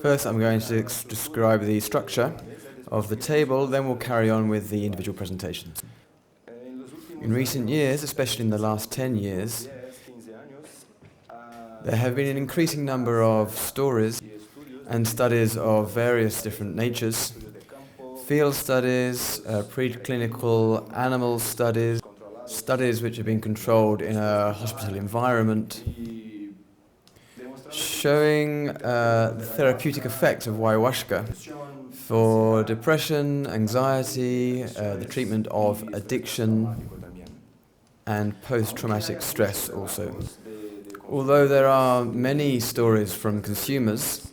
First, I'm going to describe the structure of the table, then we'll carry on with the individual presentations. In recent years, especially in the last 10 years, there have been an increasing number of stories and studies of various different natures, field studies, preclinical animal studies, studies which have been controlled in a hospital environment, showing the therapeutic effects of ayahuasca for depression, anxiety, the treatment of addiction, and post-traumatic stress also. Although there are many stories from consumers,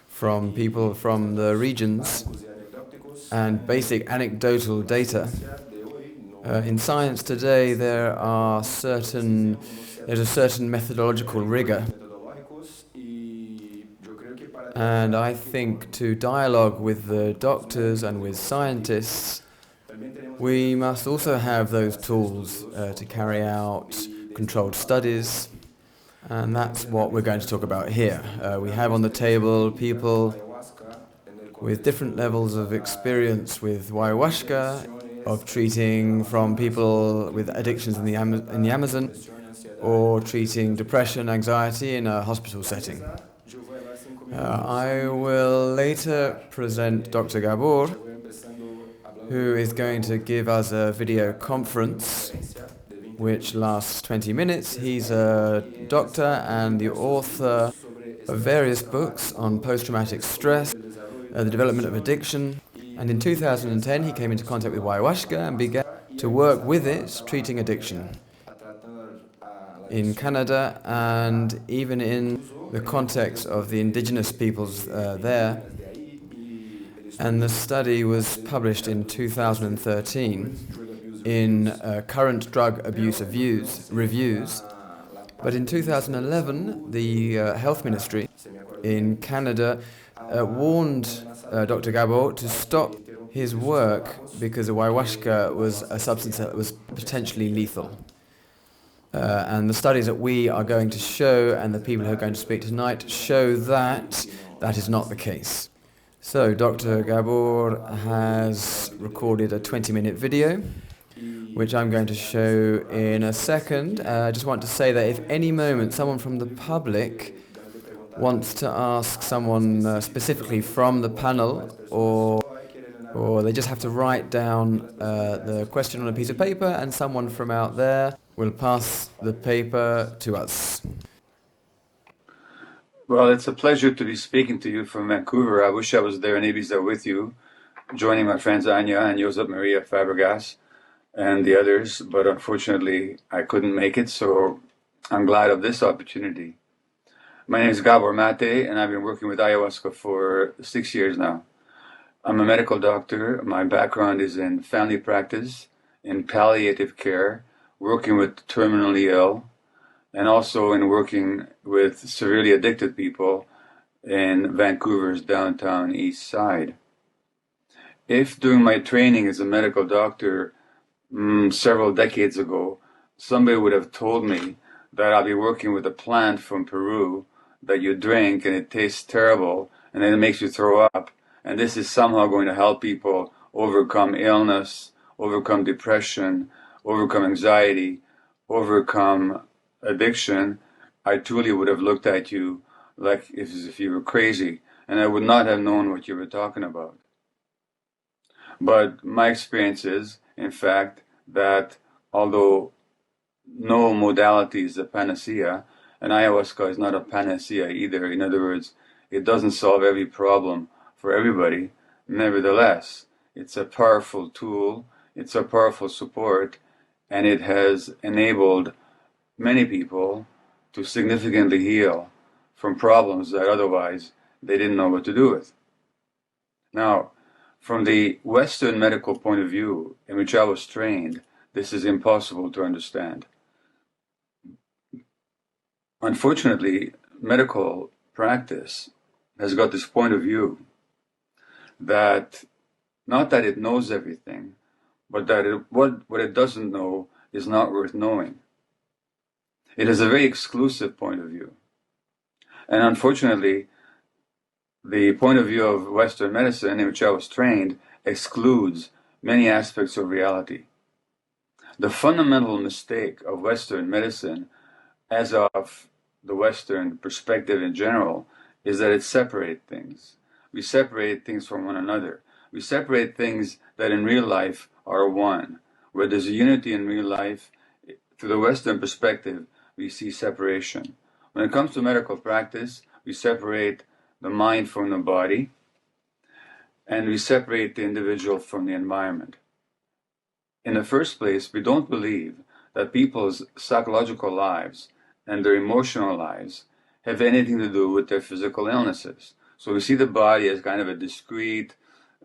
from people from the regions, and basic anecdotal data, in science today there's a certain methodological rigor. And I think to dialogue with the doctors and with scientists, we must also have those tools to carry out controlled studies, and that's what we're going to talk about here. We have on the table people with different levels of experience with ayahuasca, of treating from people with addictions in the Amazon, or treating depression, anxiety in a hospital setting. I will later present Dr. Gabor, who is going to give us a video conference which lasts 20 minutes. He's a doctor and the author of various books on post-traumatic stress, the development of addiction, and in 2010 he came into contact with ayahuasca and began to work with it, treating addiction in Canada and even in the context of the indigenous peoples there. And the study was published in 2013 in Current Drug Abuse Reviews. But in 2011, the Health Ministry in Canada warned Dr. Gabor to stop his work because ayahuasca was a substance that was potentially lethal. And the studies that we are going to show and the people who are going to speak tonight show that that is not the case. So Dr. Gabor has recorded a 20-minute video, which I'm going to show in a second. I just want to say that if any moment someone from the public wants to ask someone specifically from the panel, or they just have to write down the question on a piece of paper and someone from out there will pass the paper to us. Well, it's a pleasure to be speaking to you from Vancouver. I wish I was there in Ibiza with you, joining my friends Anja and Josep Maria Fabregas and the others, but unfortunately I couldn't make it, so I'm glad of this opportunity. My name is Gabor Maté, and I've been working with ayahuasca for 6 years now. I'm a medical doctor. My background is in family practice, in palliative care, working with terminally ill, and also in working with severely addicted people in Vancouver's downtown east side. If during my training as a medical doctor several decades ago, somebody would have told me that I'll be working with a plant from Peru that you drink and it tastes terrible and then it makes you throw up, and this is somehow going to help people overcome illness, overcome depression, overcome anxiety, overcome addiction, I truly would have looked at you like as if you were crazy, and I would not have known what you were talking about. But my experience is, in fact, that although no modality is a panacea, and ayahuasca is not a panacea either, in other words, it doesn't solve every problem for everybody, nevertheless, it's a powerful tool, it's a powerful support, and it has enabled many people to significantly heal from problems that otherwise they didn't know what to do with. Now, from the Western medical point of view, in which I was trained, this is impossible to understand. Unfortunately, medical practice has got this point of view that, not that it knows everything, but that what it doesn't know is not worth knowing. It is a very exclusive point of view. And unfortunately, the point of view of Western medicine, in which I was trained, excludes many aspects of reality. The fundamental mistake of Western medicine, as of the Western perspective in general, is that it separates things. We separate things from one another. We separate things that in real life are one. Where there's a unity in real life, through the Western perspective, we see separation. When it comes to medical practice, we separate the mind from the body, and we separate the individual from the environment. In the first place, we don't believe that people's psychological lives and their emotional lives have anything to do with their physical illnesses. So we see the body as kind of a discrete,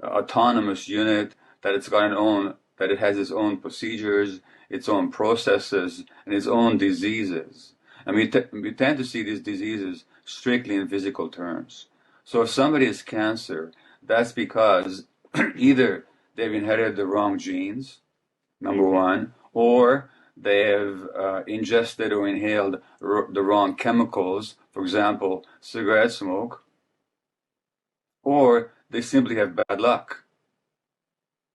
autonomous unit, that it has its own procedures, its own processes, and its own diseases. And we tend to see these diseases strictly in physical terms. So if somebody has cancer, that's because either they've inherited the wrong genes, number one, or they have ingested or inhaled the wrong chemicals, for example, cigarette smoke, or they simply have bad luck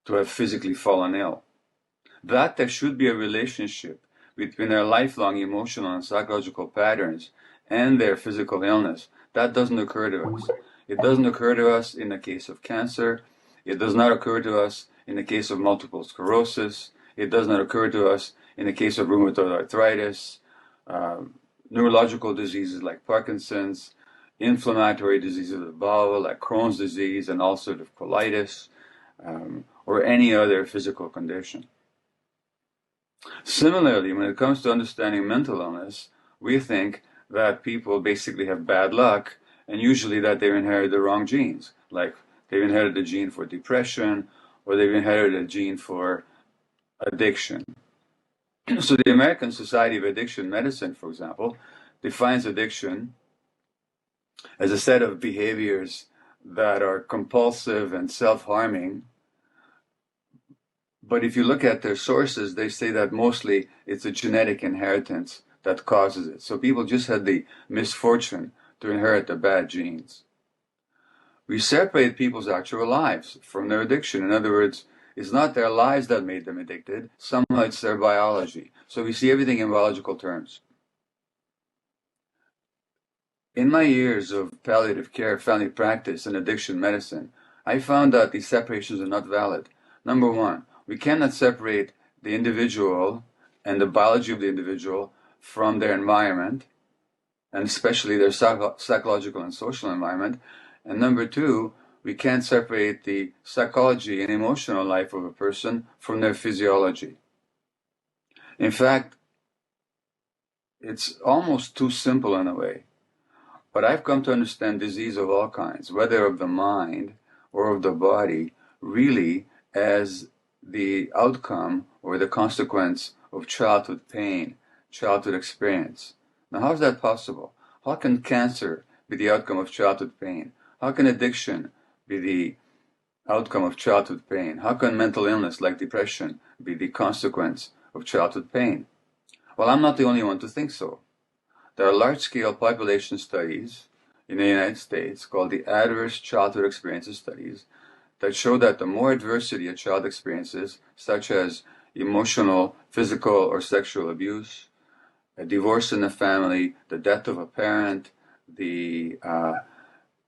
to have physically fallen ill. That there should be a relationship between their lifelong emotional and psychological patterns and their physical illness, that doesn't occur to us. It doesn't occur to us in the case of cancer. It does not occur to us in the case of multiple sclerosis. It does not occur to us in the case of rheumatoid arthritis, neurological diseases like Parkinson's, inflammatory diseases of the bowel like Crohn's disease and ulcerative colitis, or any other physical condition. Similarly, when it comes to understanding mental illness, we think that people basically have bad luck, and usually that they've inherited the wrong genes. Like they've inherited a gene for depression, or they've inherited a gene for addiction. So the American Society of Addiction Medicine, for example, defines addiction as a set of behaviors that are compulsive and self-harming. But if you look at their sources, they say that mostly it's a genetic inheritance that causes it. So people just had the misfortune to inherit the bad genes. We separate people's actual lives from their addiction. In other words, it's not their lives that made them addicted. Somehow it's their biology. So we see everything in biological terms. In my years of palliative care, family practice, and addiction medicine, I found that these separations are not valid. Number one, we cannot separate the individual and the biology of the individual from their environment, and especially their psychological and social environment. And number two, we can't separate the psychology and emotional life of a person from their physiology. In fact, it's almost too simple in a way. But I've come to understand disease of all kinds, whether of the mind or of the body, really as the outcome or the consequence of childhood pain, childhood experience. Now, how is that possible? How can cancer be the outcome of childhood pain? How can addiction be the outcome of childhood pain? How can mental illness like depression be the consequence of childhood pain? Well, I'm not the only one to think so. There are large-scale population studies in the United States called the Adverse Childhood Experiences Studies that show that the more adversity a child experiences, such as emotional, physical, or sexual abuse, a divorce in the family, the death of a parent, the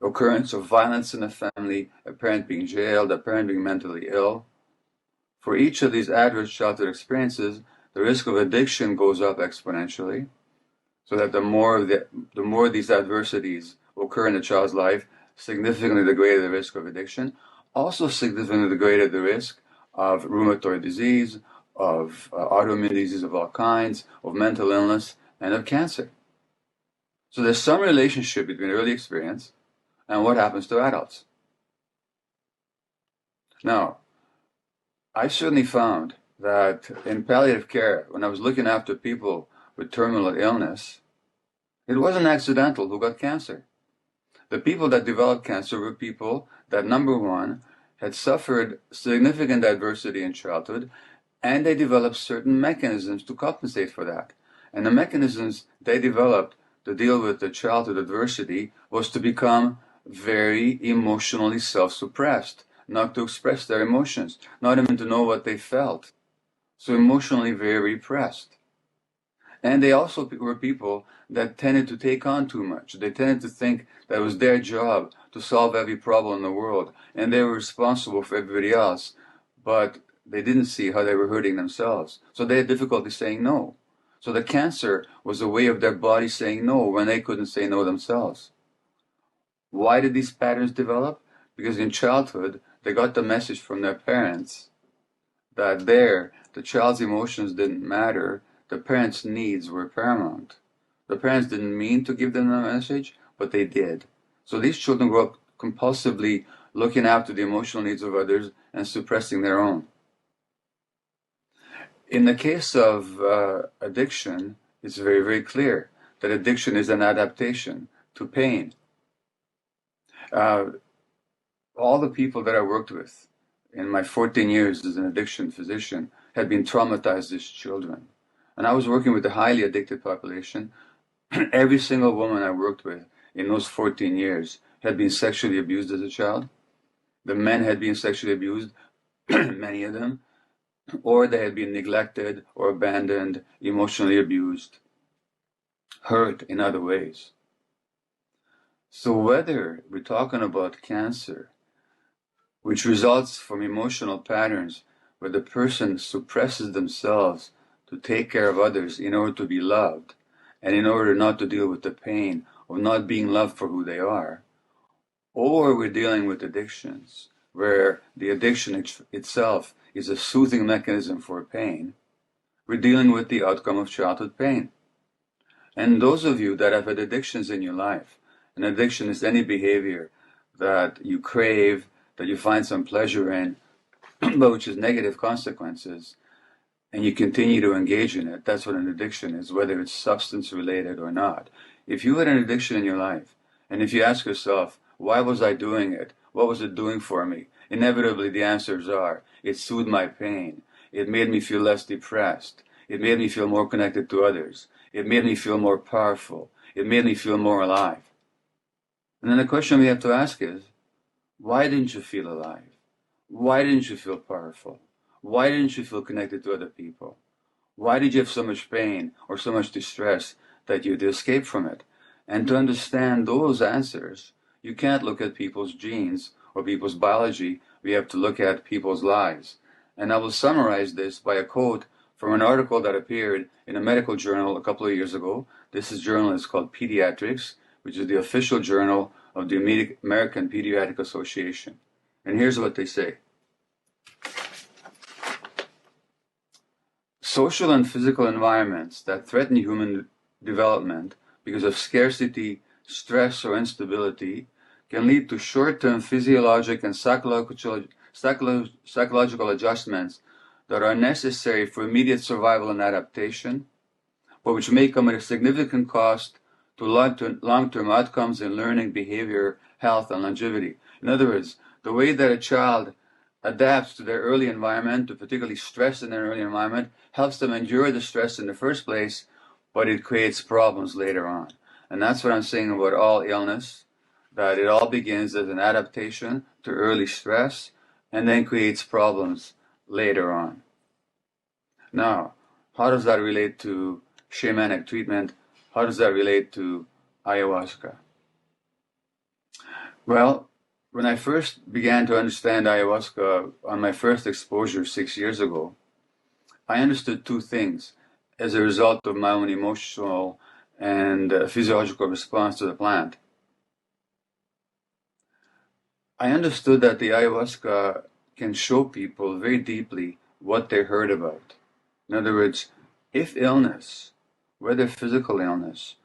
occurrence of violence in the family, a parent being jailed, a parent being mentally ill. For each of these adverse childhood experiences, the risk of addiction goes up exponentially, so that the more these adversities occur in a child's life, significantly the greater the risk of addiction, also significantly the greater the risk of rheumatoid disease, of autoimmune disease of all kinds, of mental illness, and of cancer. So there's some relationship between early experience and what happens to adults. Now, I certainly found that in palliative care, when I was looking after people with terminal illness, it wasn't accidental who got cancer. The people that developed cancer were people that, number one, had suffered significant adversity in childhood, and they developed certain mechanisms to compensate for that. And the mechanisms they developed to deal with the childhood adversity was to become very emotionally self-suppressed, not to express their emotions, not even to know what they felt. So emotionally very repressed. And they also were people that tended to take on too much. They tended to think that it was their job to solve every problem in the world, and they were responsible for everybody else, but they didn't see how they were hurting themselves. So they had difficulty saying no. So the cancer was a way of their body saying no when they couldn't say no themselves. Why did these patterns develop? Because in childhood, they got the message from their parents that the child's emotions didn't matter, the parents' needs were paramount. The parents didn't mean to give them the message, but they did. So these children grow up compulsively looking after the emotional needs of others and suppressing their own. In the case of addiction, it's very, very clear that addiction is an adaptation to pain. All the people that I worked with in my 14 years as an addiction physician had been traumatized as children. And I was working with a highly addicted population. Every single woman I worked with in those 14 years had been sexually abused as a child. The men had been sexually abused, many of them, or they had been neglected or abandoned, emotionally abused, hurt in other ways. So whether we're talking about cancer, which results from emotional patterns where the person suppresses themselves to take care of others in order to be loved, and in order not to deal with the pain of not being loved for who they are, or we're dealing with addictions, where the addiction itself is a soothing mechanism for pain, we're dealing with the outcome of childhood pain. And those of you that have had addictions in your life, an addiction is any behavior that you crave, that you find some pleasure in, but which has negative consequences, and you continue to engage in it, that's what an addiction is, whether it's substance related or not. If you had an addiction in your life, and if you ask yourself, why was I doing it? What was it doing for me? Inevitably the answers are, it soothed my pain. It made me feel less depressed. It made me feel more connected to others. It made me feel more powerful. It made me feel more alive. And then the question we have to ask is, why didn't you feel alive? Why didn't you feel powerful? Why didn't you feel connected to other people? Why did you have so much pain or so much distress that you had to escape from it? And to understand those answers, you can't look at people's genes or people's biology. We have to look at people's lives. And I will summarize this by a quote from an article that appeared in a medical journal a couple of years ago. This journal is called Pediatrics, which is the official journal of the American Pediatric Association. And here's what they say. Social and physical environments that threaten human development because of scarcity, stress, or instability can lead to short-term physiologic and psychological adjustments that are necessary for immediate survival and adaptation, but which may come at a significant cost to long-term outcomes in learning, behavior, health, and longevity. In other words, the way that a child adapts to their early environment, to particularly stress in their early environment, helps them endure the stress in the first place, but it creates problems later on. And that's what I'm saying about all illness, that it all begins as an adaptation to early stress and then creates problems later on. Now, how does that relate to shamanic treatment? How does that relate to ayahuasca? Well, when I first began to understand ayahuasca on my first exposure 6 years ago, I understood two things as a result of my own emotional and physiological response to the plant. I understood that the ayahuasca can show people very deeply what they heard about. In other words, if illness, whether physical illness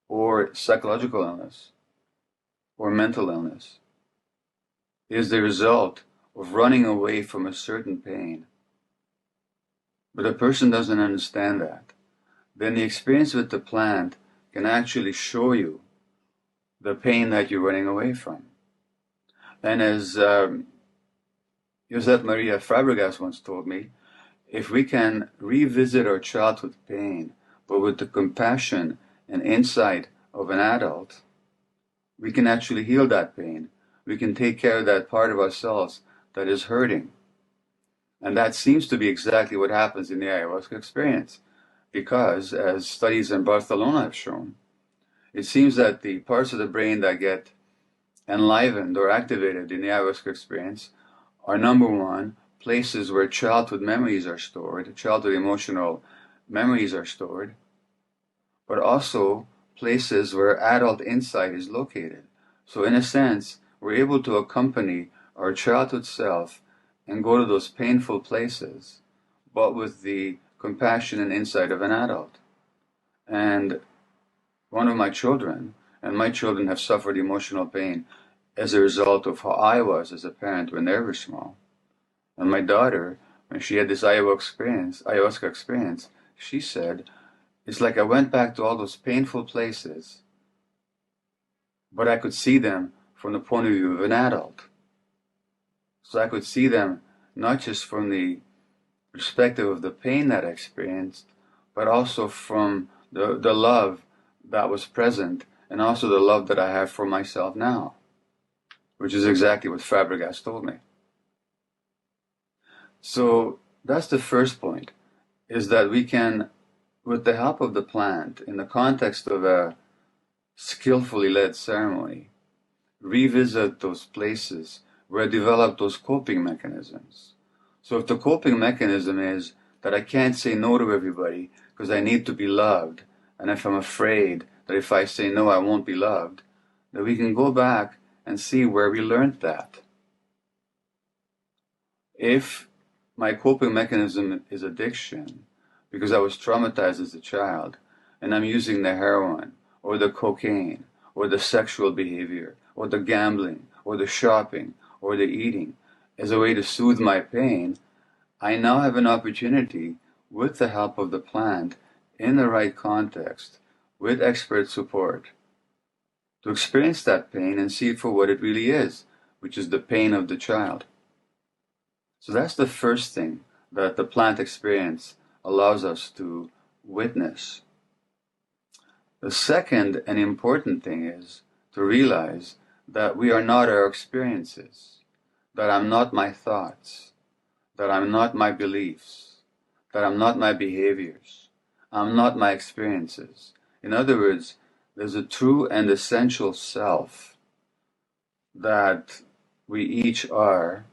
or psychological illness or mental illness, is the result of running away from a certain pain, but a person doesn't understand that, then the experience with the plant can actually show you the pain that you're running away from. And as Josep Maria Fabregas once told me, if we can revisit our childhood pain, but with the compassion and insight of an adult, we can actually heal that pain. We can take care of that part of ourselves that is hurting. And that seems to be exactly what happens in the ayahuasca experience. Because, as studies in Barcelona have shown, it seems that the parts of the brain that get enlivened or activated in the ayahuasca experience are, number one, places where childhood memories are stored, childhood emotional memories are stored, but also places where adult insight is located. So in a sense, we're able to accompany our childhood self and go to those painful places, but with the compassion and insight of an adult. And one of my children, and my children have suffered emotional pain as a result of how I was as a parent when they were small. And my daughter, when she had this ayahuasca experience, she said, it's like I went back to all those painful places, but I could see them from the point of view of an adult. So I could see them not just from the perspective of the pain that I experienced, but also from the love that was present, and also the love that I have for myself now, which is exactly what Fabregas told me. So that's the first point, is that we can, with the help of the plant, in the context of a skillfully led ceremony, revisit those places where I developed those coping mechanisms. So if the coping mechanism is that I can't say no to everybody because I need to be loved, and if I'm afraid that if I say no I won't be loved, then we can go back and see where we learned that. If my coping mechanism is addiction, because I was traumatized as a child, and I'm using the heroin, or the cocaine, or the sexual behavior, or the gambling, or the shopping, or the eating, as a way to soothe my pain, I now have an opportunity, with the help of the plant, in the right context, with expert support, to experience that pain and see it for what it really is, which is the pain of the child. So that's the first thing that the plant experience allows us to witness. The second and important thing is to realize that we are not our experiences, that I'm not my thoughts, that I'm not my beliefs, that I'm not my behaviors, I'm not my experiences. In other words, there's a true and essential self that we each are,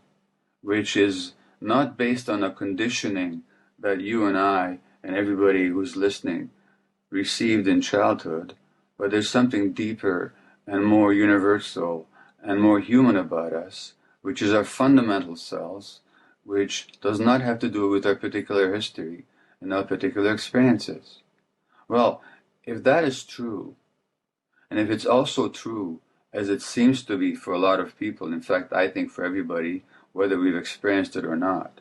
which is not based on a conditioning that you and I and everybody who's listening received in childhood, but there's something deeper and more universal and more human about us, which is our fundamental selves, which does not have to do with our particular history and our particular experiences. Well, if that is true, and if it's also true, as it seems to be for a lot of people, in fact, I think for everybody, whether we've experienced it or not,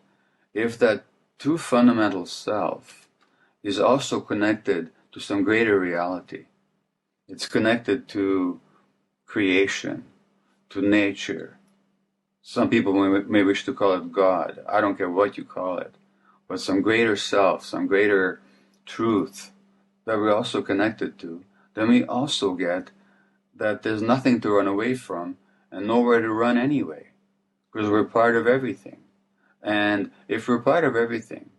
if that true fundamental self is also connected to some greater reality, it's connected to creation, to nature. Some people may wish to call it God. I don't care what you call it, but some greater self, some greater truth that we're also connected to, then we also get that there's nothing to run away from and nowhere to run anyway, because we're part of everything. And if we're part of everything,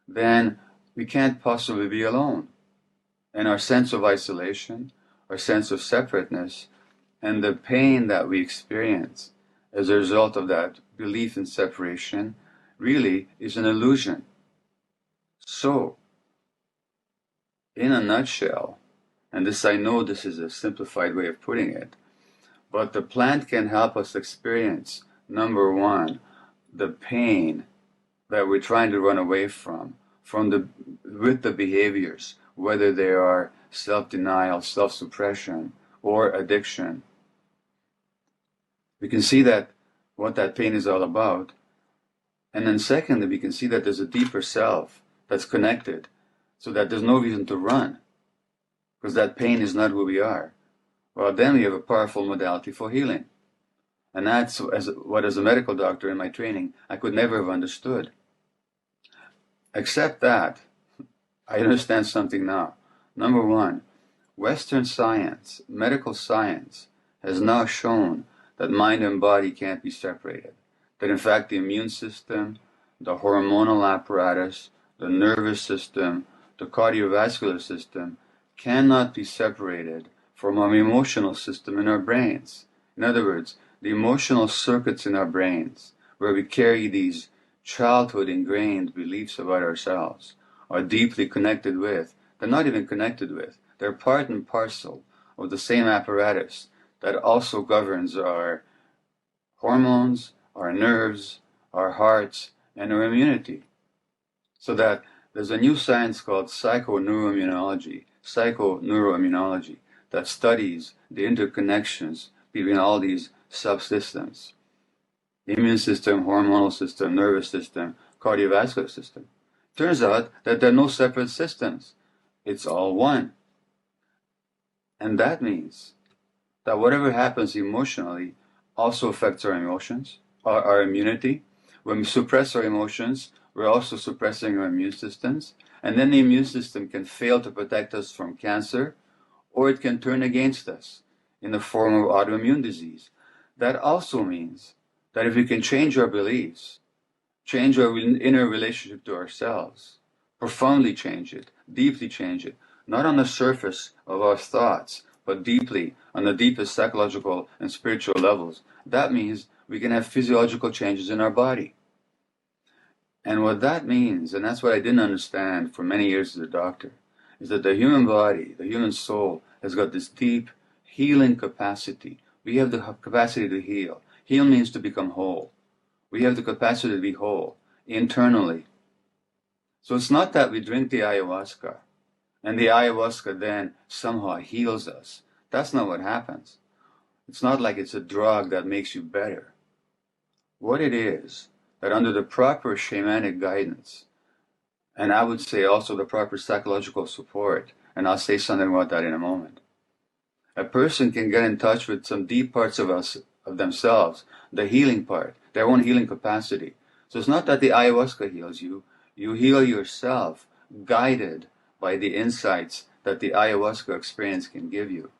then we can't possibly be alone. And our sense of isolation, our sense of separateness, and the pain that we experience as a result of that belief in separation really is an illusion. So, in a nutshell, and this, I know this is a simplified way of putting it, but the plant can help us experience, number one, the pain that we're trying to run away from with the behaviors, whether they are self-denial, self-suppression, or addiction. We can see that what that pain is all about. And then secondly, we can see that there's a deeper self that's connected, so that there's no reason to run, because that pain is not who we are. Well, then we have a powerful modality for healing. And that's what, as a medical doctor in my training, I could never have understood. Except that, I understand something now. Number one, Western science, medical science, has now shown that mind and body can't be separated. That in fact the immune system, the hormonal apparatus, the nervous system, the cardiovascular system cannot be separated from our emotional system in our brains. In other words, the emotional circuits in our brains, where we carry these childhood ingrained beliefs about ourselves, are deeply connected with, they're not even connected with, they're part and parcel of the same apparatus that also governs our hormones, our nerves, our hearts, and our immunity. So that there's a new science called psychoneuroimmunology, that studies the interconnections between all these subsystems. The immune system, hormonal system, nervous system, cardiovascular system. Turns out that there are no separate systems. It's all one. And that means that whatever happens emotionally also affects our emotions, our immunity. When we suppress our emotions, we're also suppressing our immune systems. And then the immune system can fail to protect us from cancer, or it can turn against us in the form of autoimmune disease. That also means that if we can change our beliefs, change our inner relationship to ourselves, profoundly change it, deeply change it, not on the surface of our thoughts, but deeply on the deepest psychological and spiritual levels, that means we can have physiological changes in our body. And what that means, and that's what I didn't understand for many years as a doctor, is that the human body, the human soul, has got this deep healing capacity. We have the capacity to heal. Heal means to become whole. We have the capacity to be whole internally. So it's not that we drink the ayahuasca and the ayahuasca then somehow heals us. That's not what happens. It's not like it's a drug that makes you better. What it is, that under the proper shamanic guidance, and I would say also the proper psychological support, and I'll say something about that in a moment, a person can get in touch with some deep parts of themselves, the healing part, their own healing capacity. So it's not that the ayahuasca heals you, you heal yourself, guided by the insights that the ayahuasca experience can give you.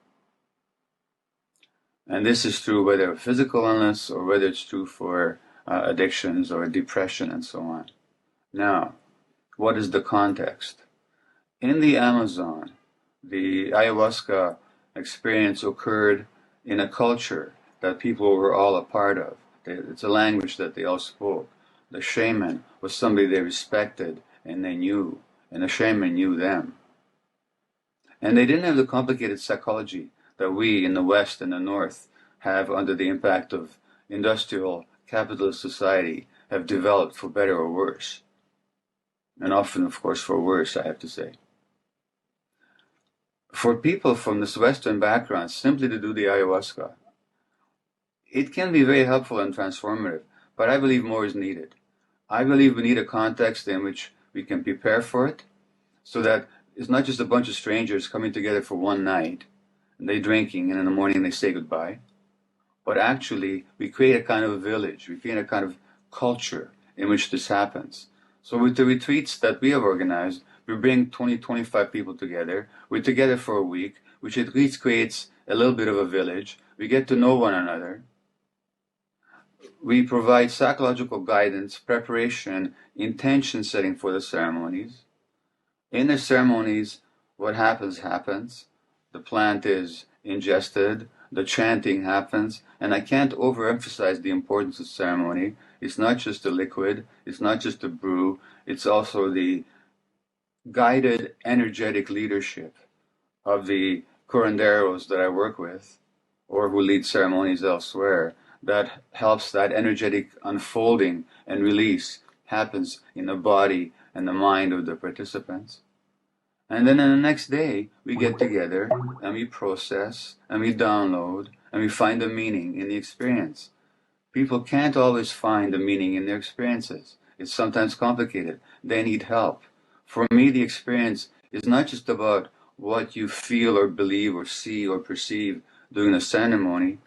And this is true whether physical illness or whether it's true for addictions or depression and so on. Now, what is the context? In the Amazon, the ayahuasca experience occurred in a culture that people were all a part of. It's a language that they all spoke. The shaman was somebody they respected and they knew, and the shaman knew them. And they didn't have the complicated psychology that we in the West and the North have under the impact of industrial capitalist society have developed for better or worse. And often, of course, for worse, I have to say. For people from this Western background, simply to do the ayahuasca, it can be very helpful and transformative, but I believe more is needed. I believe we need a context in which we can prepare for it, so that it's not just a bunch of strangers coming together for one night, and they drinking, and in the morning they say goodbye, but actually we create a kind of a village, we create a kind of culture in which this happens. So with the retreats that we have organized, we bring 20, 25 people together. We're together for a week, which at least creates a little bit of a village. We get to know one another. We provide psychological guidance, preparation, intention setting for the ceremonies. In the ceremonies, what happens, happens. The plant is ingested, the chanting happens, and I can't overemphasize the importance of ceremony. It's not just a liquid, it's not just a brew, it's also the guided, energetic leadership of the curanderos that I work with, or who lead ceremonies elsewhere, that helps that energetic unfolding and release happens in the body and the mind of the participants. And then on the next day, we get together and we process and we download and we find the meaning in the experience. People can't always find the meaning in their experiences. It's sometimes complicated. They need help. For me, the experience is not just about what you feel or believe or see or perceive during the ceremony,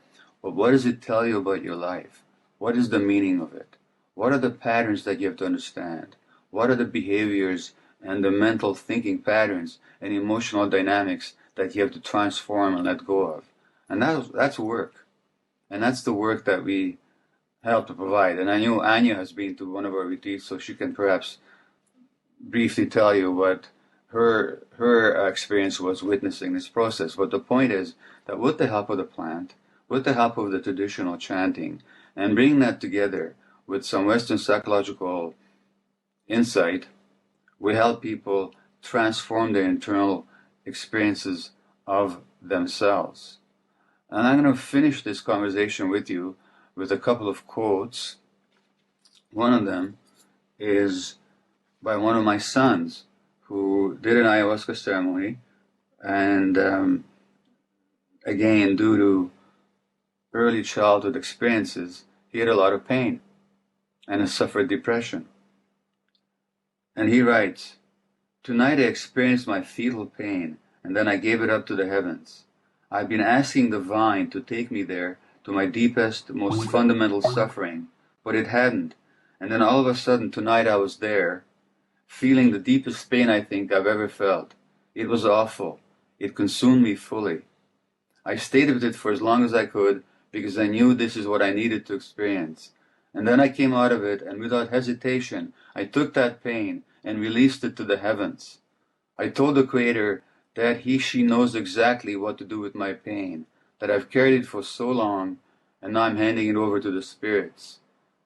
but what does it tell you about your life? What is the meaning of it? What are the patterns that you have to understand? What are the behaviors and the mental thinking patterns and emotional dynamics that you have to transform and let go of? And that's work. And that's the work that we help to provide. And I know Anja has been to one of our retreats, so she can perhaps briefly tell you what her experience was witnessing this process. But the point is that with the help of the plant, with the help of the traditional chanting, and bringing that together with some Western psychological insight, we help people transform their internal experiences of themselves. And I'm going to finish this conversation with you with a couple of quotes. One of them is by one of my sons who did an ayahuasca ceremony, and again, due to early childhood experiences, he had a lot of pain and has suffered depression. And he writes, "Tonight I experienced my fetal pain, and then I gave it up to the heavens. I've been asking the vine to take me there to my deepest, most fundamental suffering, but it hadn't. And then all of a sudden tonight I was there, feeling the deepest pain I think I've ever felt. It was awful. It consumed me fully. I stayed with it for as long as I could because I knew this is what I needed to experience. And then I came out of it, and without hesitation, I took that pain and released it to the heavens. I told the Creator that she knows exactly what to do with my pain, that I've carried it for so long, and now I'm handing it over to the spirits.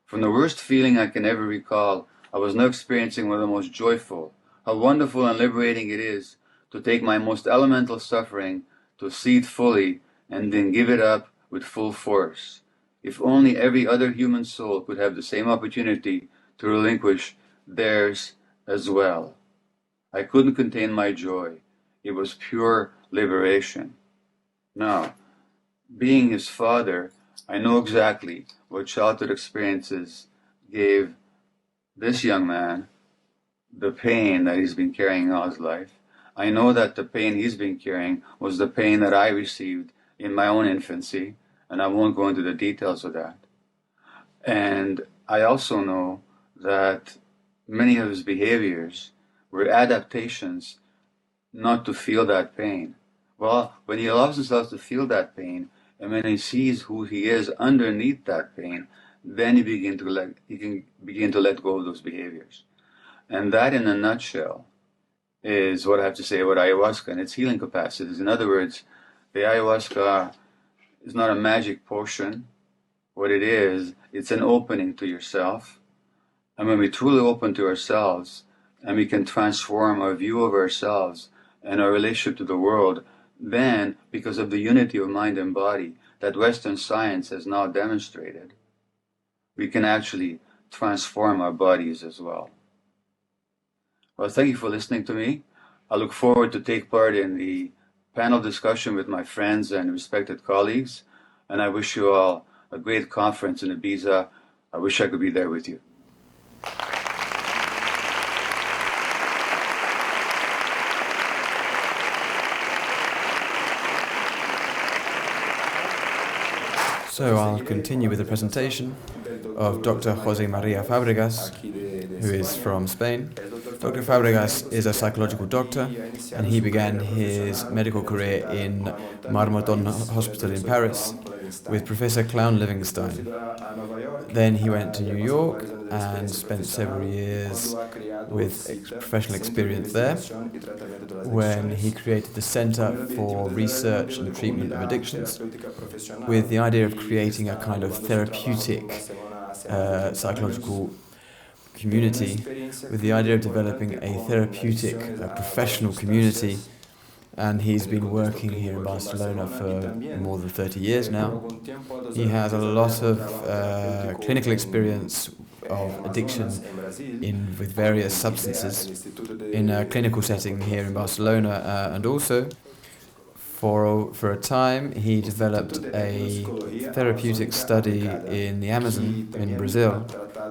From the worst feeling I can ever recall, I was now experiencing one of the most joyful. How wonderful and liberating it is to take my most elemental suffering, to see it fully, and then give it up with full force. If only every other human soul could have the same opportunity to relinquish theirs as well. I couldn't contain my joy. It was pure liberation." Now, being his father, I know exactly what childhood experiences gave this young man the pain that he's been carrying all his life. I know that the pain he's been carrying was the pain that I received in my own infancy, and I won't go into the details of that. And I also know that many of his behaviors were adaptations not to feel that pain. Well, when he allows himself to feel that pain, and when he sees who he is underneath that pain, then he can begin to let go of those behaviors. And that, in a nutshell, is what I have to say about ayahuasca and its healing capacities. In other words, the ayahuasca is not a magic potion. What it is, it's an opening to yourself. And when we truly open to ourselves, and we can transform our view of ourselves and our relationship to the world, then, because of the unity of mind and body that Western science has now demonstrated, we can actually transform our bodies as well. Well, thank you for listening to me. I look forward to take part in the panel discussion with my friends and respected colleagues, and I wish you all a great conference in Ibiza. I wish I could be there with you. So I'll continue with the presentation of Dr. Jose Maria Fabregas, who is from Spain. Dr. Fabregas is a psychological doctor, and he began his medical career in Marmottan Hospital in Paris with Professor Clown Livingstone. Then he went to New York and spent several years with professional experience there, when he created the Center for Research and Treatment of Addictions, with the idea of creating a kind of therapeutic psychological community, with the idea of developing a therapeutic professional community. And he's been working here in Barcelona for more than 30 years now. He has a lot of clinical experience of addiction with various substances in a clinical setting here in Barcelona, and also for a time he developed a therapeutic study in the Amazon in Brazil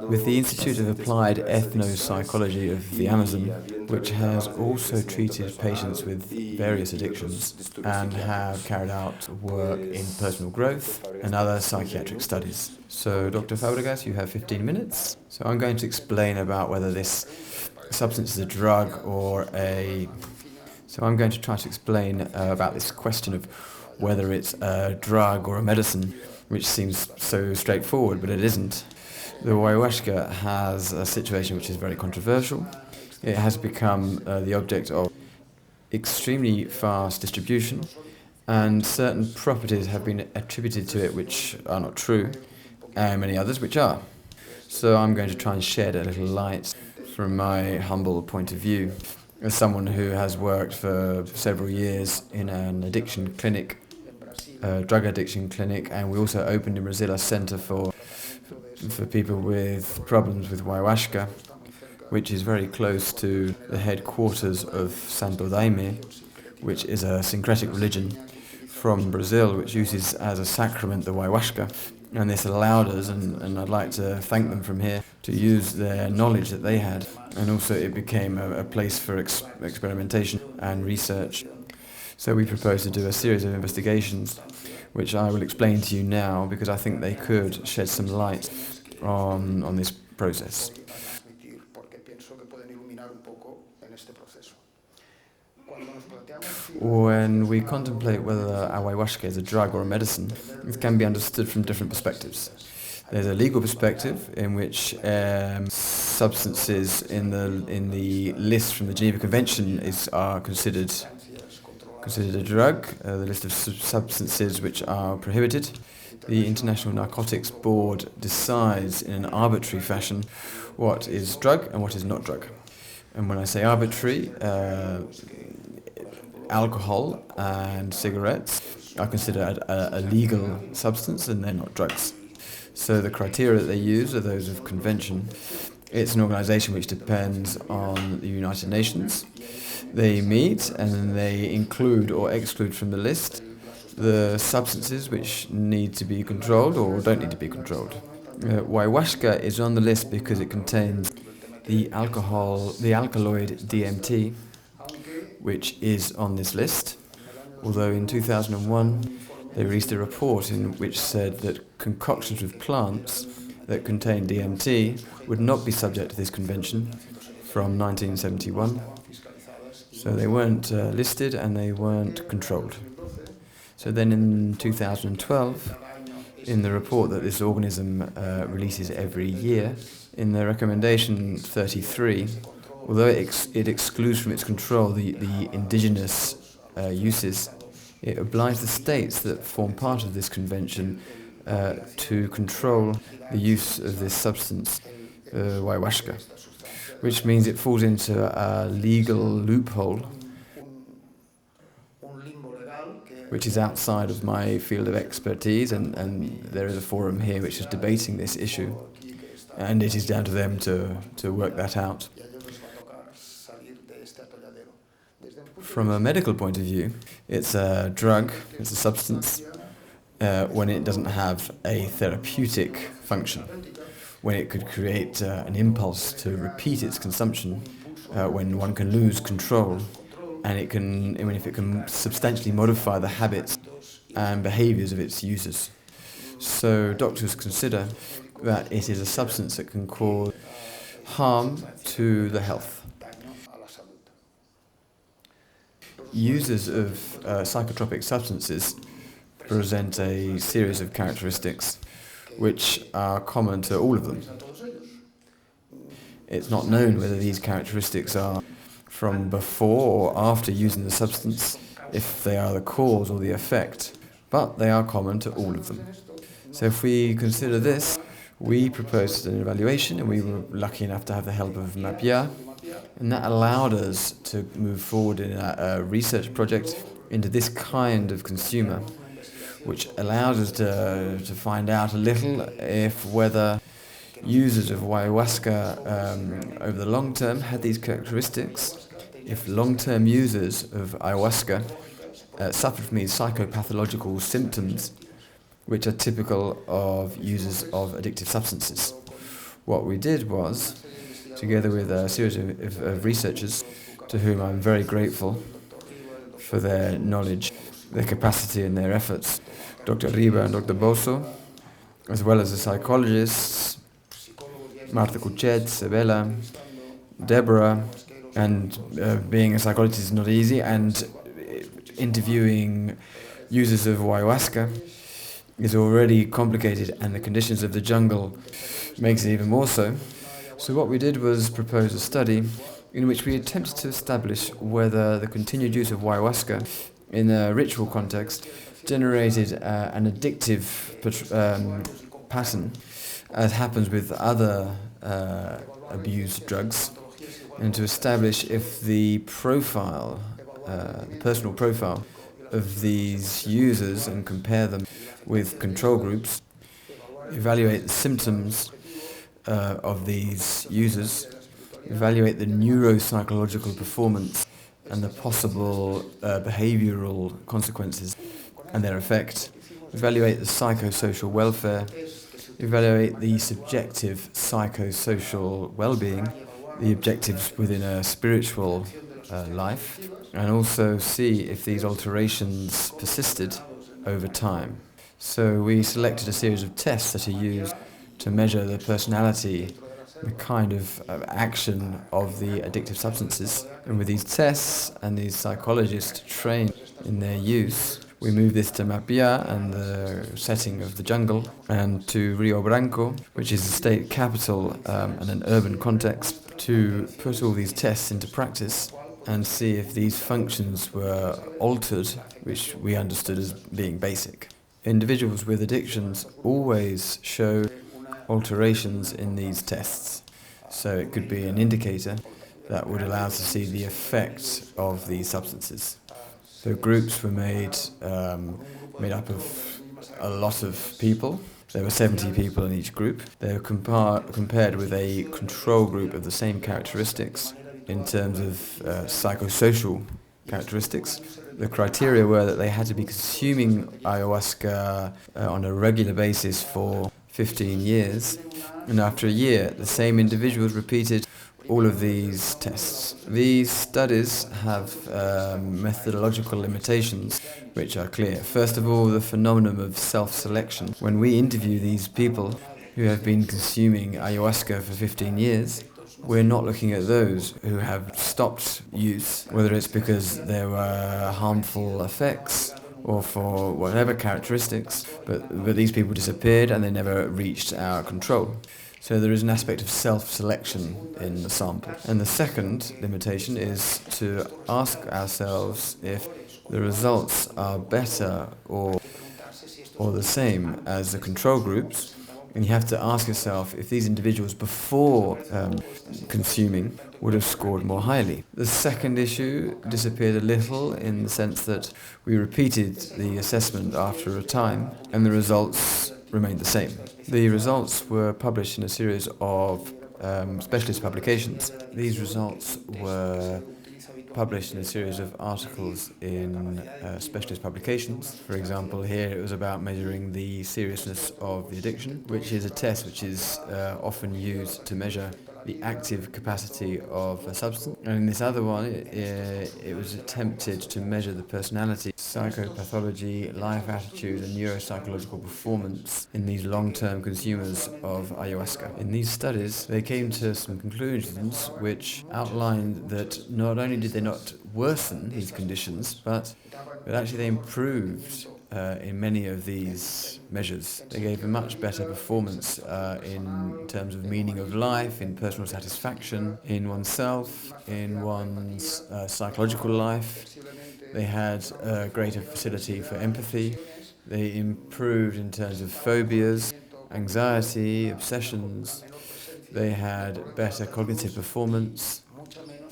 with the Institute of Applied Ethnopsychology of the Amazon, which has also treated patients with various addictions and have carried out work in personal growth and other psychiatric studies. So, Dr. Fabregas, you have 15 minutes. So I'm going to explain about whether this substance is a drug or a... So I'm going to try to explain about this question of whether it's a drug or a medicine, which seems so straightforward, but it isn't. The ayahuasca has a situation which is very controversial. It has become the object of extremely fast distribution, and certain properties have been attributed to it which are not true, and many others which are. So I'm going to try and shed a little light from my humble point of view, as someone who has worked for several years in an addiction clinic, a drug addiction clinic, and we also opened in Brazil a center for people with problems with ayahuasca, which is very close to the headquarters of Santo Daime, which is a syncretic religion from Brazil, which uses as a sacrament the ayahuasca. And this allowed us, and I'd like to thank them from here, to use their knowledge that they had. And also it became a place for experimentation and research. So we proposed to do a series of investigations, which I will explain to you now, because I think they could shed some light on this process. When we contemplate whether ayahuasca is a drug or a medicine, it can be understood from different perspectives. There's a legal perspective in which substances in the list from the Geneva Convention are considered a drug, the list of substances which are prohibited. The International Narcotics Board decides in an arbitrary fashion what is drug and what is not drug. And when I say arbitrary, alcohol and cigarettes are considered a legal substance and they're not drugs. So the criteria that they use are those of convention. It's an organization which depends on the United Nations. They meet and they include or exclude from the list the substances which need to be controlled or don't need to be controlled. Ayahuasca is on the list because it contains the alkaloid DMT, which is on this list, although in 2001 they released a report in which said that concoctions with plants that contain DMT would not be subject to this convention from 1971. So they weren't listed and they weren't controlled. So then in 2012, in the report that this organism releases every year, in the recommendation 33, although it excludes from its control the indigenous uses, it obliged the states that form part of this convention to control the use of this substance, ayahuasca, which means it falls into a legal loophole which is outside of my field of expertise, and there is a forum here which is debating this issue, and it is down to them to work that out. From a medical point of view, it's a drug, it's a substance, when it doesn't have a therapeutic function, when it could create an impulse to repeat its consumption, when one can lose control, and if it can substantially modify the habits and behaviors of its users. So doctors consider that it is a substance that can cause harm to the health. Users of psychotropic substances present a series of characteristics which are common to all of them. It's not known whether these characteristics are from before or after using the substance, if they are the cause or the effect, but they are common to all of them. So if we consider this, we proposed an evaluation, and we were lucky enough to have the help of MAPIA, and that allowed us to move forward in a research project into this kind of consumer, which allowed us to find out a little whether users of ayahuasca over the long term had these characteristics, if long-term users of ayahuasca suffered from these psychopathological symptoms which are typical of users of addictive substances. What we did was, together with a series of researchers to whom I'm very grateful for their knowledge, their capacity and their efforts, Dr. Riba and Dr. Bosso, as well as the psychologists, Marta Cuchet, Sebela, Deborah, and being a psychologist is not easy, and interviewing users of ayahuasca is already complicated, and the conditions of the jungle makes it even more so. So what we did was propose a study in which we attempted to establish whether the continued use of ayahuasca in a ritual context generated an addictive pattern, as happens with other abused drugs, and to establish if the profile, the personal profile of these users, and compare them with control groups, evaluate the symptoms of these users, evaluate the neuropsychological performance and the possible behavioral consequences and their effect, evaluate the psychosocial welfare, evaluate the subjective psychosocial well-being, the objectives within a spiritual life, and also see if these alterations persisted over time. So we selected a series of tests that are used to measure the personality, the kind of action of the addictive substances. And with these tests and these psychologists trained in their use, we moved this to Mapia and the setting of the jungle, and to Rio Branco, which is the state capital and an urban context, to put all these tests into practice and see if these functions were altered, which we understood as being basic. Individuals with addictions always show alterations in these tests, so it could be an indicator that would allow us to see the effect of these substances. So groups were made up of a lot of people. There were 70 people in each group. They were compared with a control group of the same characteristics in terms of psychosocial characteristics. The criteria were that they had to be consuming ayahuasca on a regular basis for 15 years, and after a year, the same individuals repeated all of these tests. These studies have methodological limitations which are clear. First of all, the phenomenon of self-selection. When we interview these people who have been consuming ayahuasca for 15 years, we're not looking at those who have stopped use, whether it's because there were harmful effects or for whatever characteristics, but these people disappeared and they never reached our control. So there is an aspect of self-selection in the sample. And the second limitation is to ask ourselves if the results are better or the same as the control groups. And you have to ask yourself if these individuals before consuming would have scored more highly. The second issue disappeared a little in the sense that we repeated the assessment after a time and the results remained the same. The results were published in a series of specialist publications. These results were published in a series of articles in specialist publications. For example, here it was about measuring the seriousness of the addiction, which is a test which is often used to measure the active capacity of a substance. And in this other one, it was attempted to measure the personality, psychopathology, life attitude, and neuropsychological performance in these long-term consumers of ayahuasca. In these studies, they came to some conclusions which outlined that not only did they not worsen these conditions, but actually they improved in many of these measures. They gave a much better performance in terms of meaning of life, in personal satisfaction, in oneself, in one's psychological life. They had a greater facility for empathy. They improved in terms of phobias, anxiety, obsessions. They had better cognitive performance,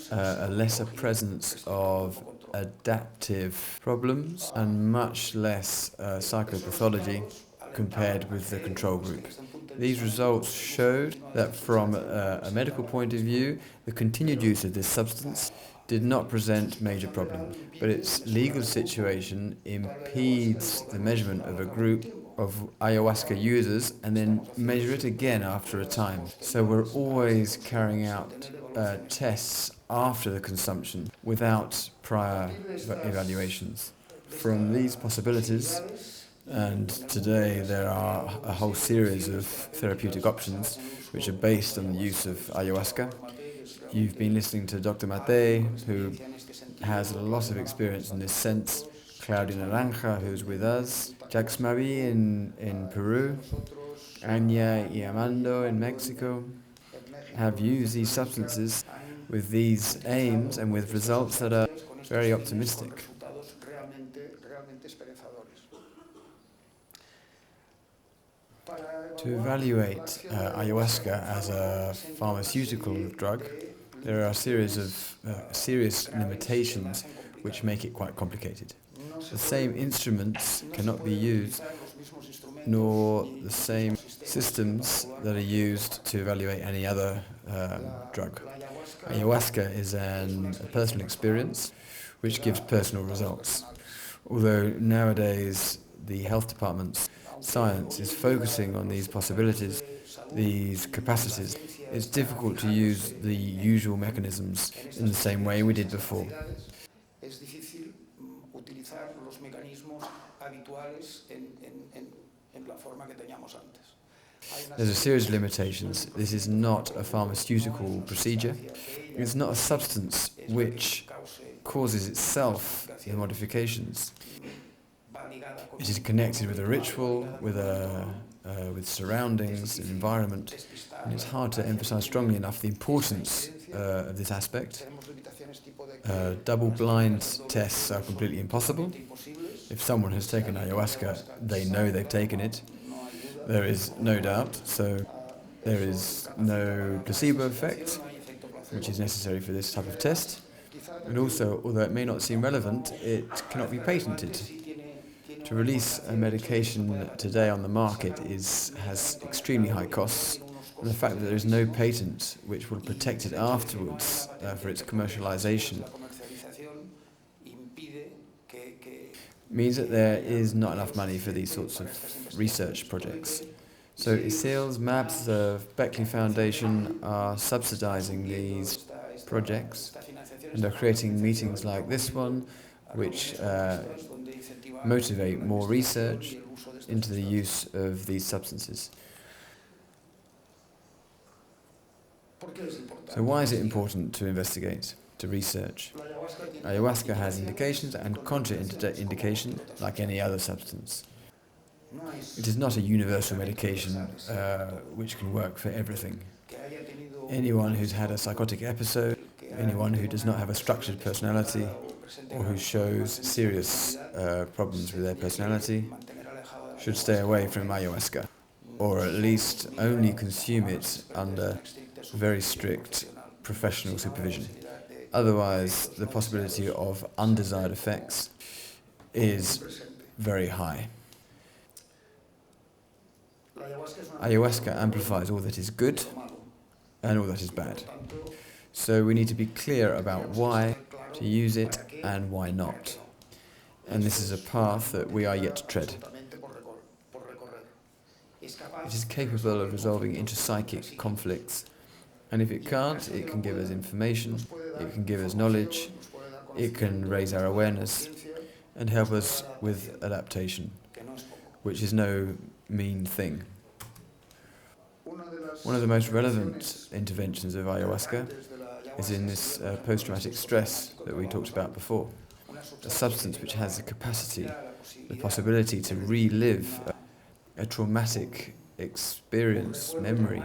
a lesser presence of adaptive problems, and much less psychopathology compared with the control group. These results showed that from a medical point of view, the continued use of this substance did not present major problems, but its legal situation impedes the measurement of a group of ayahuasca users and then measure it again after a time. So we're always carrying out tests after the consumption without prior evaluations. From these possibilities, and today there are a whole series of therapeutic options which are based on the use of ayahuasca. You've been listening to Dr. Maté, who has a lot of experience in this sense, Claudia Naranja, who's with us, Jacques Marie in Peru, Anja y Amando in Mexico, have used these substances with these aims and with results that are very optimistic. To evaluate ayahuasca as a pharmaceutical drug, there are a series of serious limitations which make it quite complicated. The same instruments cannot be used, nor the same systems that are used to evaluate any other drug. Ayahuasca is a personal experience which gives personal results. Although nowadays the health department's science is focusing on these possibilities, these capacities, it's difficult to use the usual mechanisms in the same way we did before. There's a series of limitations. This is not a pharmaceutical procedure. It's not a substance which causes itself the modifications. It is connected with a ritual, with surroundings, an environment, and it's hard to emphasize strongly enough the importance of this aspect. Double-blind tests are completely impossible. If someone has taken ayahuasca, they know they've taken it. There is no doubt, so there is no placebo effect, which is necessary for this type of test. And also, although it may not seem relevant, it cannot be patented. To release a medication today on the market has extremely high costs, and the fact that there is no patent which will protect it afterwards for its commercialization means that there is not enough money for these sorts of research projects. So ICIL's, MAPS, the Beckley Foundation are subsidizing these projects and are creating meetings like this one which motivate more research into the use of these substances. So why is it important to investigate, to research? Ayahuasca has indications and contraindications like any other substance. It is not a universal medication which can work for everything. Anyone who's had a psychotic episode, anyone who does not have a structured personality, or who shows serious problems with their personality, should stay away from ayahuasca, or at least only consume it under very strict professional supervision. Otherwise, the possibility of undesired effects is very high. Ayahuasca amplifies all that is good and all that is bad. So we need to be clear about why to use it and why not. And this is a path that we are yet to tread. It is capable of resolving interpsychic conflicts, and if it can't, it can give us information, it can give us knowledge, it can raise our awareness and help us with adaptation, which is no mean thing. One of the most relevant interventions of ayahuasca is in this post-traumatic stress that we talked about before, a substance which has the capacity, the possibility to relive a traumatic experience, memory,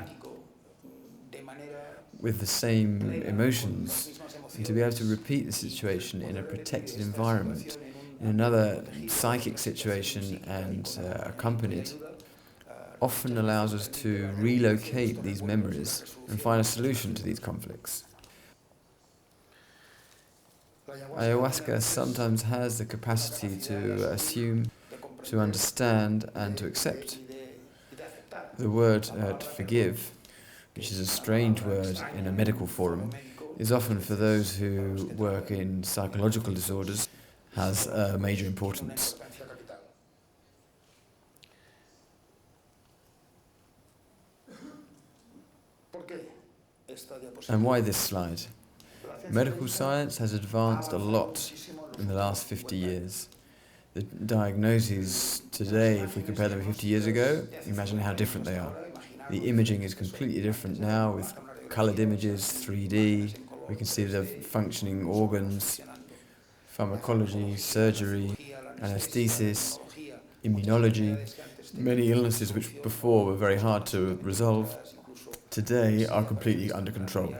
with the same emotions, and to be able to repeat the situation in a protected environment, in another psychic situation and accompanied, often allows us to relocate these memories and find a solution to these conflicts. Ayahuasca sometimes has the capacity to assume, to understand and to accept. The word to forgive, which is a strange word in a medical forum, is often for those who work in psychological disorders, has a major importance. And why this slide? Medical science has advanced a lot in the last 50 years. The diagnoses today, if we compare them with 50 years ago, imagine how different they are. The imaging is completely different now with coloured images, 3D, we can see the functioning organs, pharmacology, surgery, anesthesis, immunology. Many illnesses which before were very hard to resolve today are completely under control.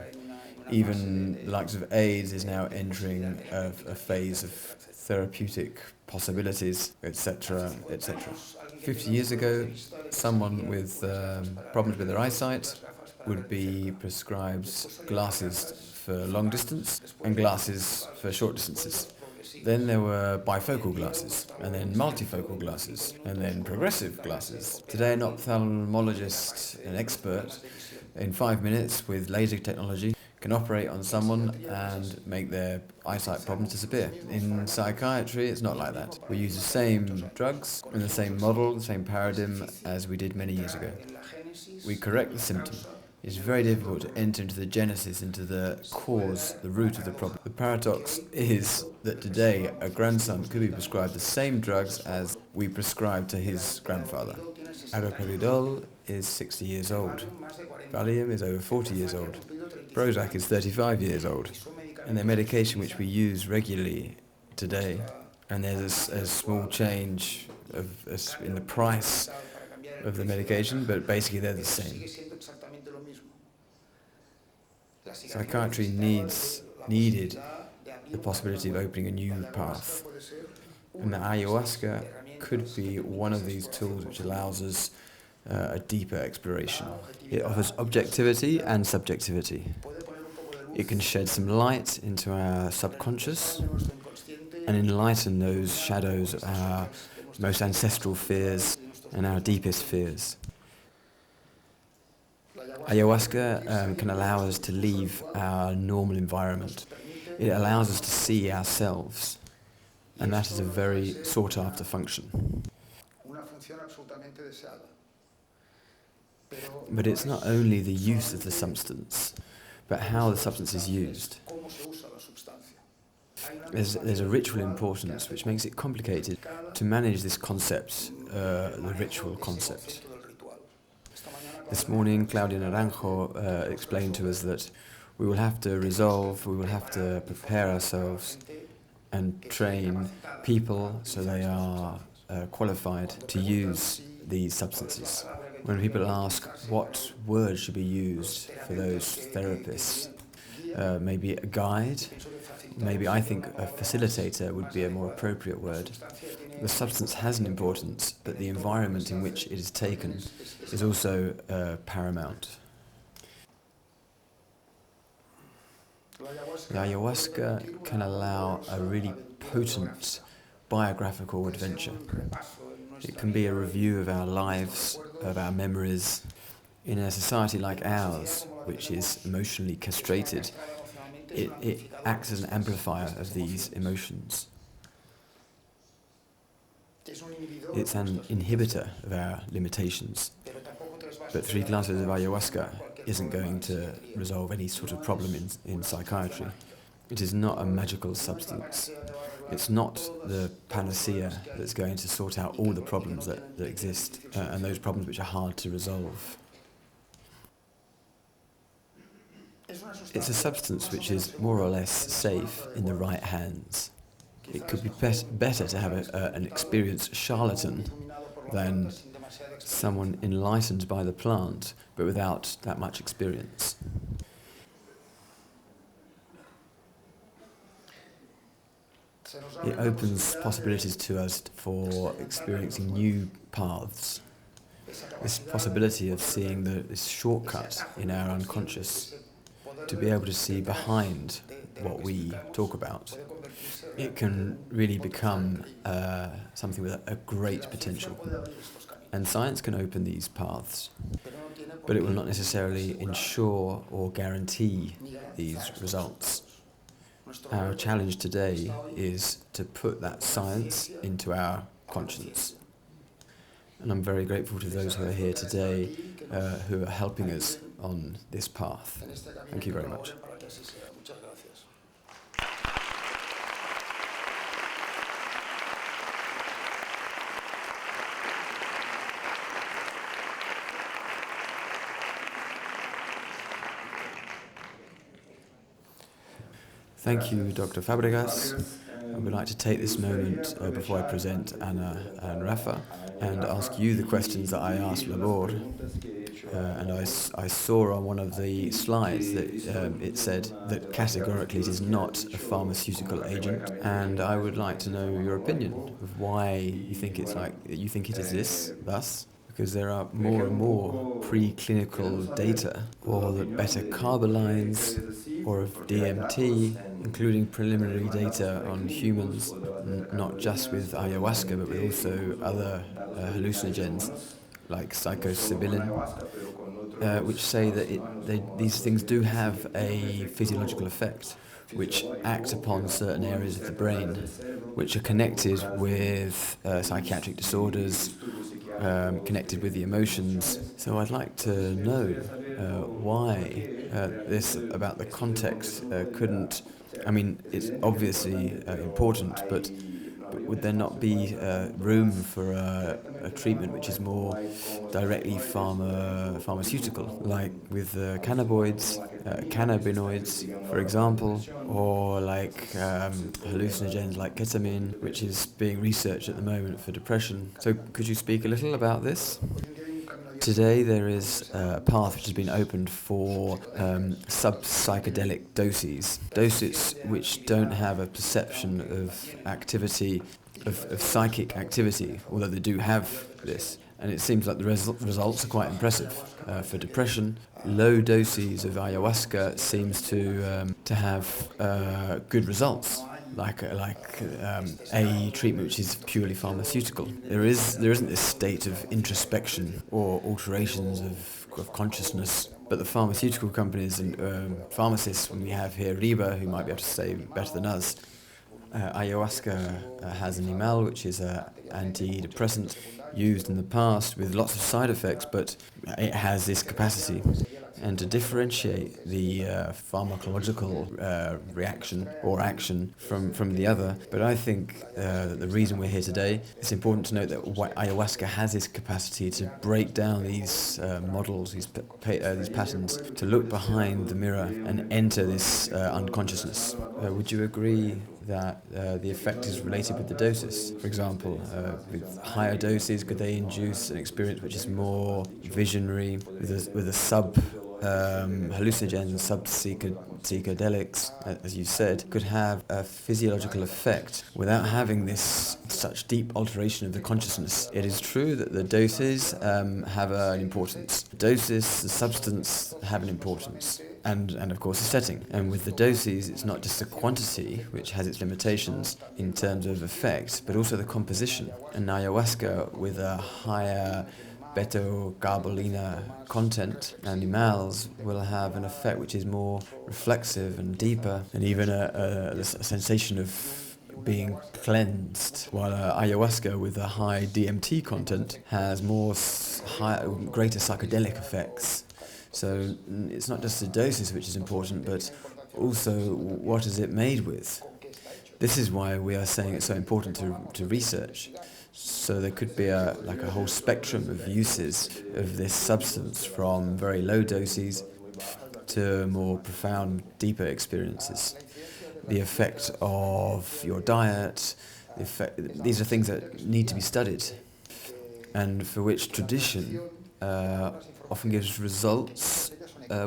Even the likes of AIDS is now entering a phase of therapeutic possibilities, etc., etc. 50 years ago, someone with problems with their eyesight would be prescribed glasses for long distance and glasses for short distances. Then there were bifocal glasses, and then multifocal glasses, and then progressive glasses. Today, an ophthalmologist, an expert, in 5 minutes with laser technology, can operate on someone and make their eyesight problems disappear. In psychiatry, it's not like that. We use the same drugs and the same model, the same paradigm as we did many years ago. We correct the symptom. It's very difficult to enter into the genesis, into the cause, the root of the problem. The paradox is that today a grandson could be prescribed the same drugs as we prescribed to his grandfather. Aripiprazole is 60 years old. Valium is over 40 years old. Prozac is 35 years old. And they're medication which we use regularly today. And there's a small change in the price of the medication, but basically they're the same. Psychiatry needed the possibility of opening a new path. And the ayahuasca could be one of these tools which allows us a deeper exploration. It offers objectivity and subjectivity. It can shed some light into our subconscious and enlighten those shadows of our most ancestral fears and our deepest fears. Ayahuasca can allow us to leave our normal environment. It allows us to see ourselves, and that is a very sought-after function. But it's not only the use of the substance, but how the substance is used. There's a ritual importance which makes it complicated to manage this concept, the ritual concept. This morning, Claudia Naranjo explained to us that we will have to resolve, we will have to prepare ourselves and train people so they are qualified to use these substances. When people ask what words should be used for those therapists, maybe a guide, maybe I think a facilitator would be a more appropriate word. The substance has an importance, but the environment in which it is taken is also paramount. The ayahuasca can allow a really potent biographical adventure. It can be a review of our lives, of our memories. In a society like ours, which is emotionally castrated, it acts as an amplifier of these emotions. It's an inhibitor of our limitations. But 3 glasses of ayahuasca isn't going to resolve any sort of problem in psychiatry. It is not a magical substance. It's not the panacea that's going to sort out all the problems that exist, and those problems which are hard to resolve. It's a substance which is more or less safe in the right hands. It could be better to have an experienced charlatan than someone enlightened by the plant, but without that much experience. It opens possibilities to us for experiencing new paths. This possibility of seeing this shortcut in our unconscious, to be able to see behind what we talk about. It can really become something with a great potential. And science can open these paths, but it will not necessarily ensure or guarantee these results. Our challenge today is to put that science into our conscience. And I'm very grateful to those who are here today who are helping us on this path. Thank you very much. Thank you, Dr. Fabregas. would like to take this moment before I present Anna and Rafa and ask you the questions that I asked Gabor. And I saw on one of the slides that it said that categorically it is not a pharmaceutical agent, and I would like to know your opinion of why you think it is thus, because there are more and more preclinical data, or that beta-carbolines, or of DMT, including preliminary data on humans, not just with ayahuasca, but with also other hallucinogens, like psilocybin, which say that these things do have a physiological effect, which act upon certain areas of the brain, which are connected with psychiatric disorders, connected with the emotions. So I'd like to know why this, about the context, couldn't... I mean, it's obviously important, but would there not be room for a treatment which is more directly pharmaceutical, like with cannabinoids, for example, or like hallucinogens like ketamine, which is being researched at the moment for depression? So could you speak a little about this? Today there is a path which has been opened for sub-psychedelic doses which don't have a perception of activity, of psychic activity, although they do have this. And it seems like the results are quite impressive. For depression, low doses of ayahuasca seems to have good results. Like a treatment which is purely pharmaceutical. There isn't this state of introspection or alterations of consciousness. But the pharmaceutical companies and pharmacists, when we have here Riba, who might be able to say better than us, ayahuasca has an animal, which is an antidepressant used in the past with lots of side effects, but it has this capacity. And to differentiate the pharmacological reaction or action from the other. But I think the reason we're here today, it's important to note that ayahuasca has this capacity to break down these models, these patterns, to look behind the mirror and enter this unconsciousness. Would you agree that the effect is related with the doses? For example, with higher doses, could they induce an experience which is more visionary, with a hallucinogens, sub-psychedelics, as you said, could have a physiological effect without having this such deep alteration of the consciousness? It is true that the doses have an importance. The doses, the substance, have an importance. And of course the setting. And with the doses, it's not just the quantity, which has its limitations in terms of effect, but also the composition. And ayahuasca, with a higher beta-carbolina content, animals will have an effect which is more reflexive and deeper, and even a sensation of being cleansed, while ayahuasca with a high DMT content has greater psychedelic effects. So it's not just the doses which is important, but also what is it made with. This is why we are saying it's so important to research. So there could be a whole spectrum of uses of this substance, from very low doses to more profound, deeper experiences. The effect of your diet, these are things that need to be studied, and for which tradition often gives results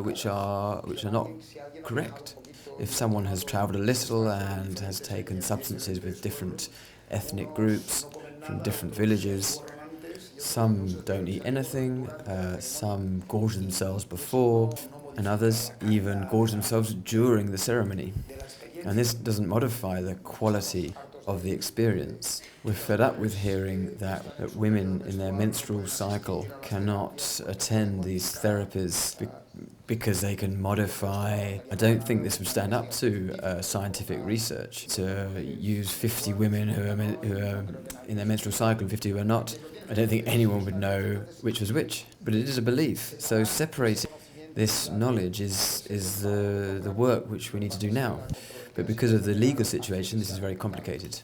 which are not correct. If someone has travelled a little and has taken substances with different ethnic groups from different villages, some don't eat anything, some gorge themselves before, and others even gorge themselves during the ceremony. And this doesn't modify the quality of the experience. We're fed up with hearing that women in their menstrual cycle cannot attend these therapies because they can modify. I don't think this would stand up to scientific research, to use 50 women who are in their menstrual cycle and 50 who are not. I don't think anyone would know which was which, but it is a belief. So separating this knowledge is the work which we need to do now. But because of the legal situation, this is very complicated.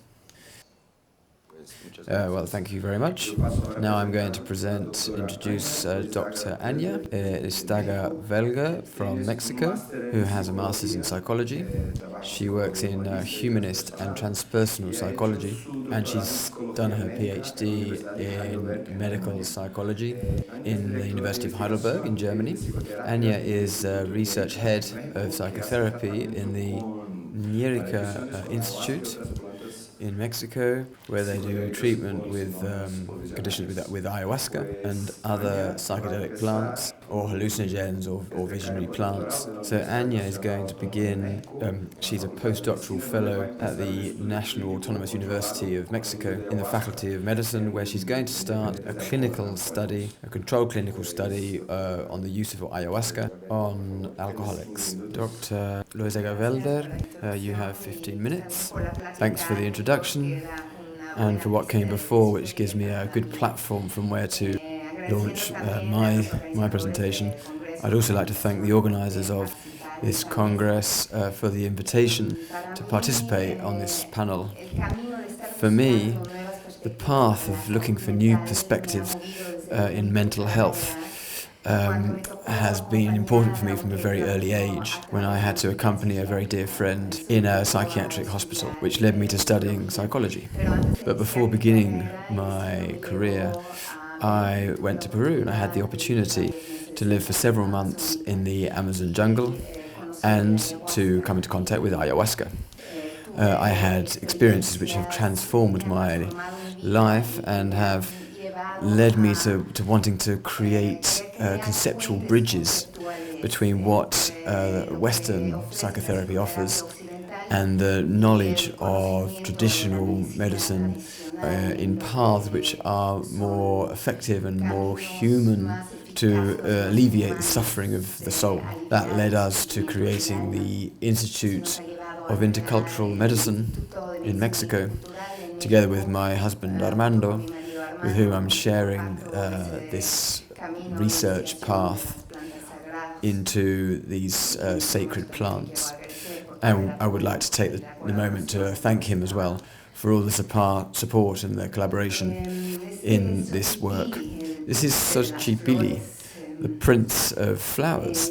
Well, thank you very much. Now I'm going to introduce Dr. Anja Loizaga-Velder from Mexico, who has a master's in psychology. She works in humanist and transpersonal psychology, and she's done her PhD in medical psychology in the University of Heidelberg in Germany. Anja is research head of psychotherapy in the Nierica Institute in Mexico, where they do treatment with conditions with ayahuasca and other psychedelic plants or hallucinogens or visionary plants. So Anja is going to begin, she's a postdoctoral fellow at the National Autonomous University of Mexico in the Faculty of Medicine, where she's going to start a clinical study, a controlled clinical study on the use of ayahuasca on alcoholics. Dr. Loizaga-Velder, you have 15 minutes. Thanks for the introduction and for what came before, which gives me a good platform from where to launch my presentation. I'd also like to thank the organisers of this Congress for the invitation to participate on this panel. For me, the path of looking for new perspectives in mental health has been important for me from a very early age, when I had to accompany a very dear friend in a psychiatric hospital, which led me to studying psychology. But before beginning my career, I went to Peru and I had the opportunity to live for several months in the Amazon jungle and to come into contact with ayahuasca. I had experiences which have transformed my life and have led me to wanting to create conceptual bridges between what Western psychotherapy offers and the knowledge of traditional medicine in paths which are more effective and more human to alleviate the suffering of the soul. That led us to creating the Institute of Intercultural Medicine in Mexico, together with my husband Armando, with whom I'm sharing this research path into these sacred plants. And I would like to take the moment to thank him as well for all the support and the collaboration in this work. This is Xochipilli, the Prince of Flowers.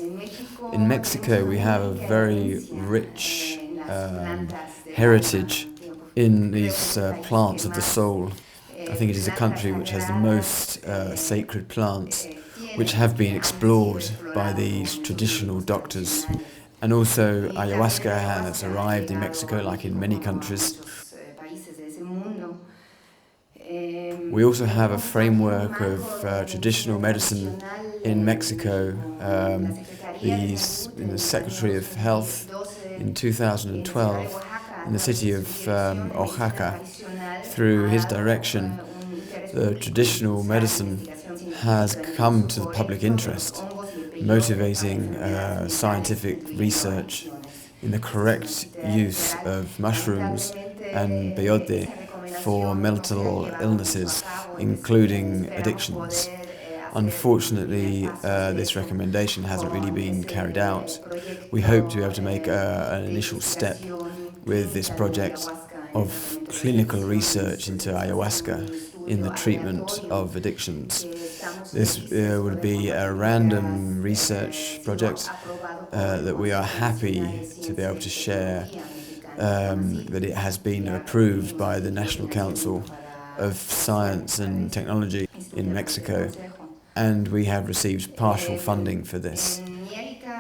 In Mexico we have a very rich heritage in these plants of the soul. I think it is a country which has the most sacred plants which have been explored by these traditional doctors. And also ayahuasca has arrived in Mexico, like in many countries. We also have a framework of traditional medicine in Mexico. The Secretary of Health in 2012 in the city of Oaxaca, through his direction, the traditional medicine has come to the public interest, motivating scientific research in the correct use of mushrooms and peyote for mental illnesses, including addictions. Unfortunately, this recommendation hasn't really been carried out. We hope to be able to make an initial step with this project of clinical research into ayahuasca in the treatment of addictions. This would be a random research project that we are happy to be able to share, that it has been approved by the National Council of Science and Technology in Mexico, and we have received partial funding for this.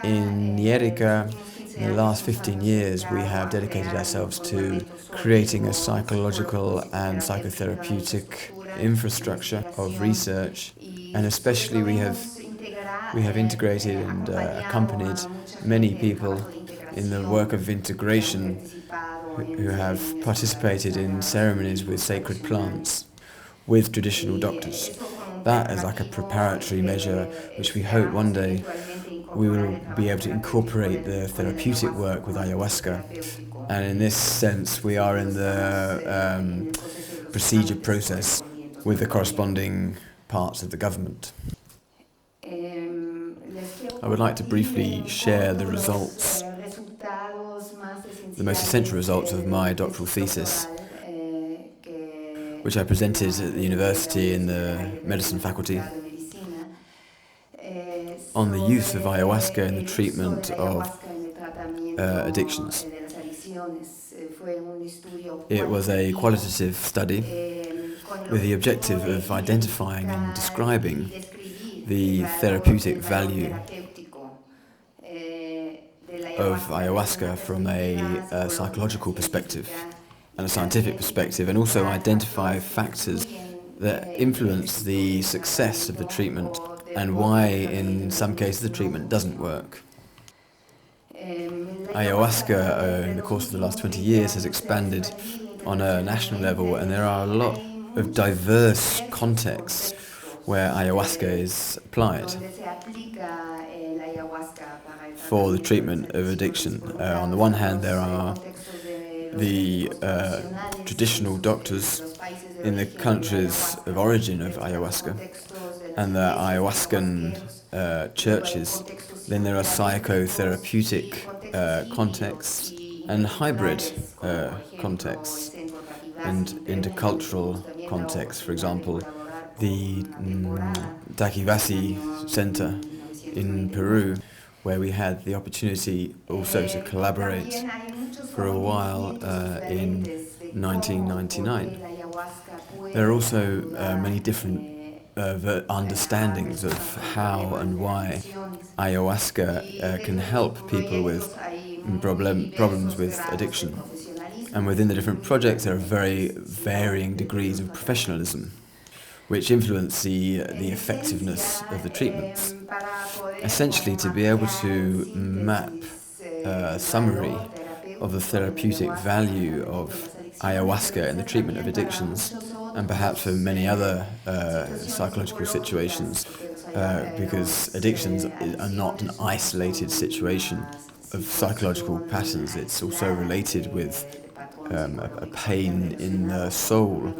In Nierica, in the last 15 years, we have dedicated ourselves to creating a psychological and psychotherapeutic infrastructure of research, and especially we have integrated and accompanied many people in the work of integration who have participated in ceremonies with sacred plants with traditional doctors. That is like a preparatory measure which we hope one day we will be able to incorporate the therapeutic work with ayahuasca. And in this sense, we are in the procedure process with the corresponding parts of the government. I would like to briefly share the results, the most essential results of my doctoral thesis. which I presented at the university in the medicine faculty, on the use of ayahuasca in the treatment of addictions. It was a qualitative study with the objective of identifying and describing the therapeutic value of ayahuasca from a psychological perspective and a scientific perspective, and also identify factors that influence the success of the treatment and why in some cases the treatment doesn't work. Ayahuasca in the course of the last 20 years has expanded on a national level, and there are a lot of diverse contexts where ayahuasca is applied for the treatment of addiction. On the one hand, there are the traditional doctors in the countries of origin of ayahuasca and the ayahuascan churches. Then there are psychotherapeutic contexts and hybrid contexts and intercultural contexts. For example, the Taquivasi Center in Peru, where we had the opportunity also to collaborate for a while in 1999. There are also many different understandings of how and why ayahuasca can help people with problems with addiction. And within the different projects there are very varying degrees of professionalism which influence the effectiveness of the treatments. Essentially, to be able to map a summary of the therapeutic value of ayahuasca in the treatment of addictions, and perhaps for many other psychological situations, because addictions are not an isolated situation of psychological patterns. It's also related with a pain in the soul,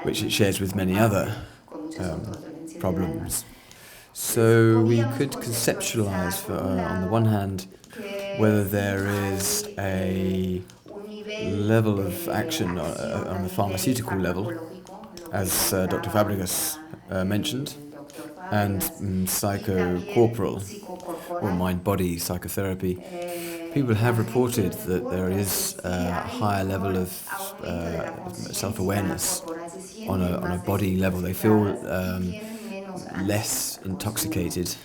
which it shares with many other problems. So we could conceptualize, on the one hand, whether there is a level of action on the pharmaceutical level, as Dr. Fabregas mentioned, and psychocorporal, or mind-body psychotherapy. People have reported that there is a higher level of self-awareness on a body level. They feel less intoxicated,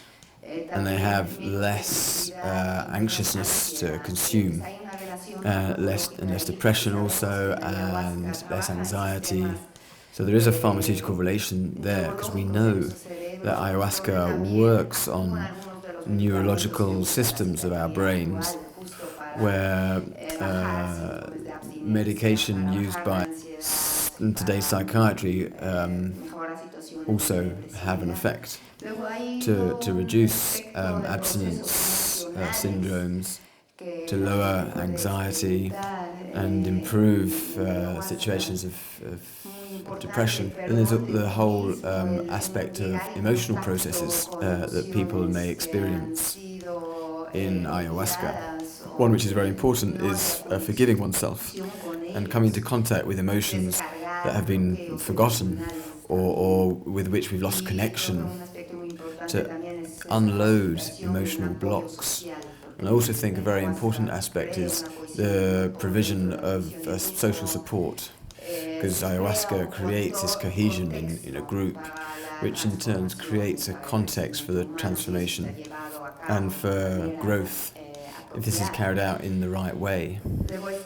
and they have less anxiousness to consume, less depression also, and less anxiety. So there is a pharmaceutical relation there, because we know that ayahuasca works on neurological systems of our brains, where medication used by today's psychiatry also have an effect to reduce abstinence syndromes, to lower anxiety and improve situations of depression. And there's the whole aspect of emotional processes that people may experience in ayahuasca. One which is very important is forgiving oneself and coming into contact with emotions that have been forgotten or with which we've lost connection, to unload emotional blocks. And I also think a very important aspect is the provision of social support, because ayahuasca creates this cohesion in a group, which in turn creates a context for the transformation and for growth, if this is carried out in the right way.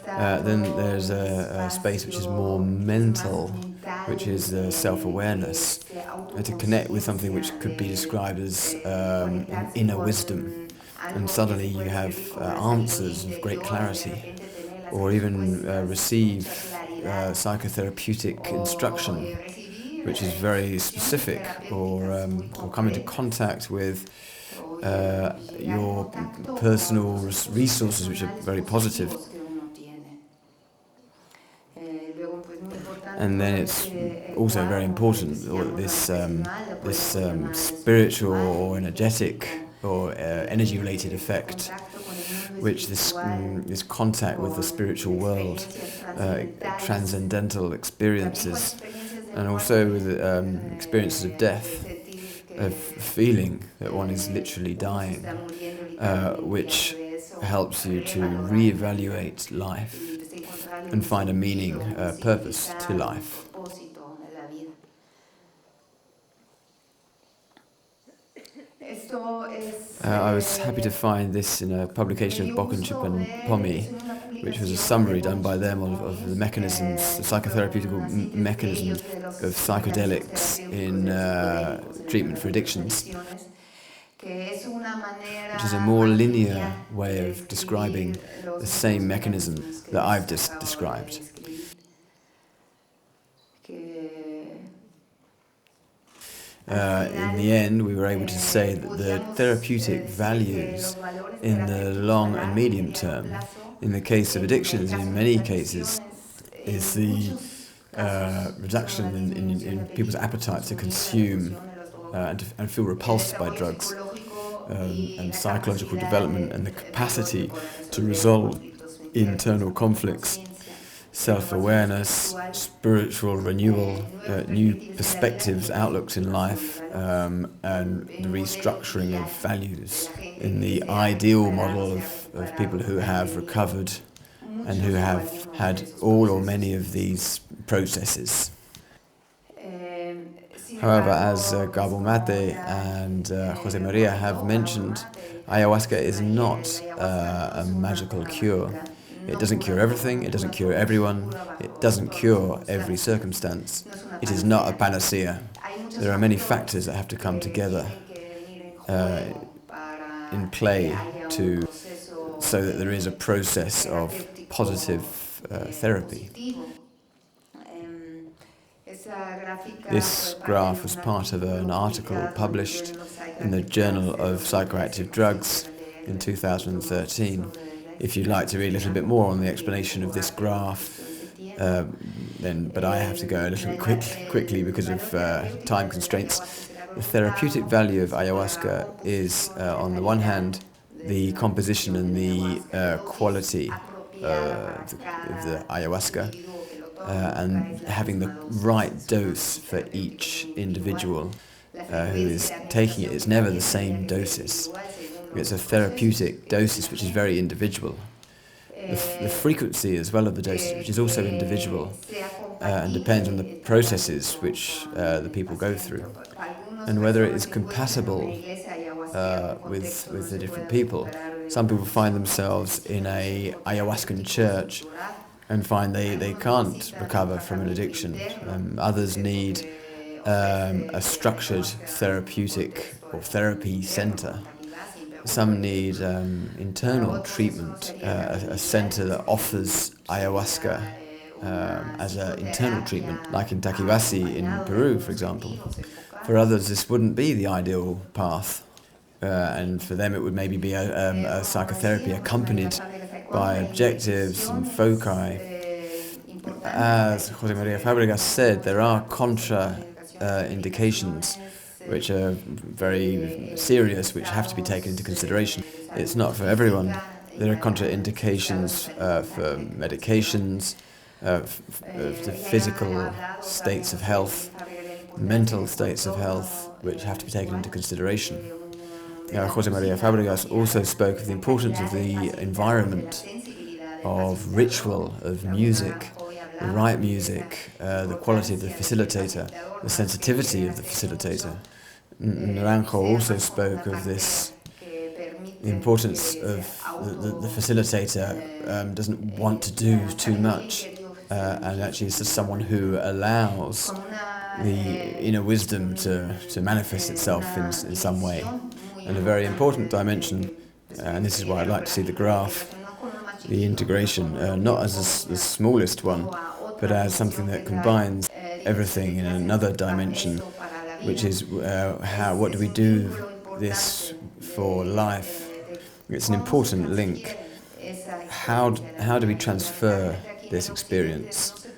Then there's a space which is more mental, which is self-awareness, to connect with something which could be described as an inner wisdom. And suddenly you have answers of great clarity, or even receive psychotherapeutic instruction, which is very specific, or come into contact with your personal resources, which are very positive. And then it's also very important, this spiritual or energetic or energy-related effect which this contact with the spiritual world, transcendental experiences, and also with experiences of death, of feeling that one is literally dying, which helps you to reevaluate life and find a meaning, purpose to life. I was happy to find this in a publication of Bokenchip and Pommy, which was a summary done by them of the mechanisms, the psychotherapeutical mechanisms of psychedelics in treatment for addictions, which is a more linear way of describing the same mechanism that I've just described. In the end, we were able to say that the therapeutic values in the long and medium term, in the case of addictions, in many cases, is the reduction in people's appetite to consume and feel repulsed by drugs, and psychological development and the capacity to resolve internal conflicts, self-awareness, spiritual renewal, new perspectives, outlooks in life, and the restructuring of values in the ideal model of people who have recovered and who have had all or many of these processes. However, as Gabor Maté and Jose Maria have mentioned, ayahuasca is not a magical cure. It doesn't cure everything, it doesn't cure everyone, it doesn't cure every circumstance. It is not a panacea. There are many factors that have to come together in play so that there is a process of positive therapy. This graph was part of an article published in the Journal of Psychoactive Drugs in 2013. If you'd like to read a little bit more on the explanation of this graph, but I have to go a little bit quickly because of time constraints. The therapeutic value of ayahuasca is, on the one hand, the composition and the quality of the ayahuasca, and having the right dose for each individual who is taking it. It's never the same doses. It's a therapeutic dosage which is very individual. The frequency as well of the dosage, which is also individual, and depends on the processes which the people go through, and whether it is compatible with the different people. Some people find themselves in a ayahuascan church and find they can't recover from an addiction. Others need a structured therapeutic or therapy center. Some need internal treatment, a center that offers ayahuasca as an internal treatment, like in Taquiwasi in Peru, for example. For others, this wouldn't be the ideal path, and for them it would maybe be a psychotherapy accompanied by objectives and foci. As Jose Maria Fabregas said, there are contraindications which are very serious, which have to be taken into consideration. It's not for everyone. There are contraindications for medications, the physical states of health, mental states of health, which have to be taken into consideration. Jose Maria Fabregas also spoke of the importance of the environment, of ritual, of music, the right music, the quality of the facilitator, the sensitivity of the facilitator. Naranjo also spoke of this, the importance of the facilitator doesn't want to do too much, and actually is just someone who allows the inner wisdom to manifest itself in some way. And a very important dimension, and this is why I'd like to see the graph, the integration, not as the smallest one, but as something that combines everything in another dimension, which is what do we do this for life? It's an important link. How do we transfer this experience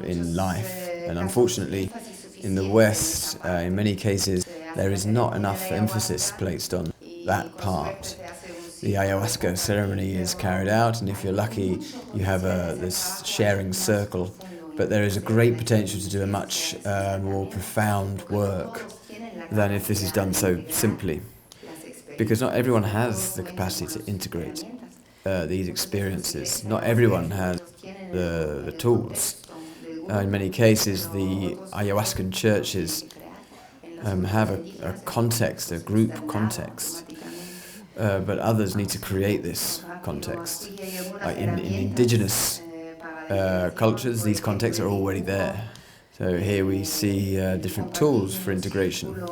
in life? And unfortunately, in the West, in many cases, there is not enough emphasis placed on that part. the ayahuasca ceremony is carried out, and if you're lucky, you have this sharing circle. But there is a great potential to do a much more profound work than if this is done so simply, because not everyone has the capacity to integrate these experiences. Not everyone has the tools. In many cases, the ayahuascan churches have a context, a group context, but others need to create this context. Like in indigenous cultures, these contexts are already there. So here we see different tools for integration,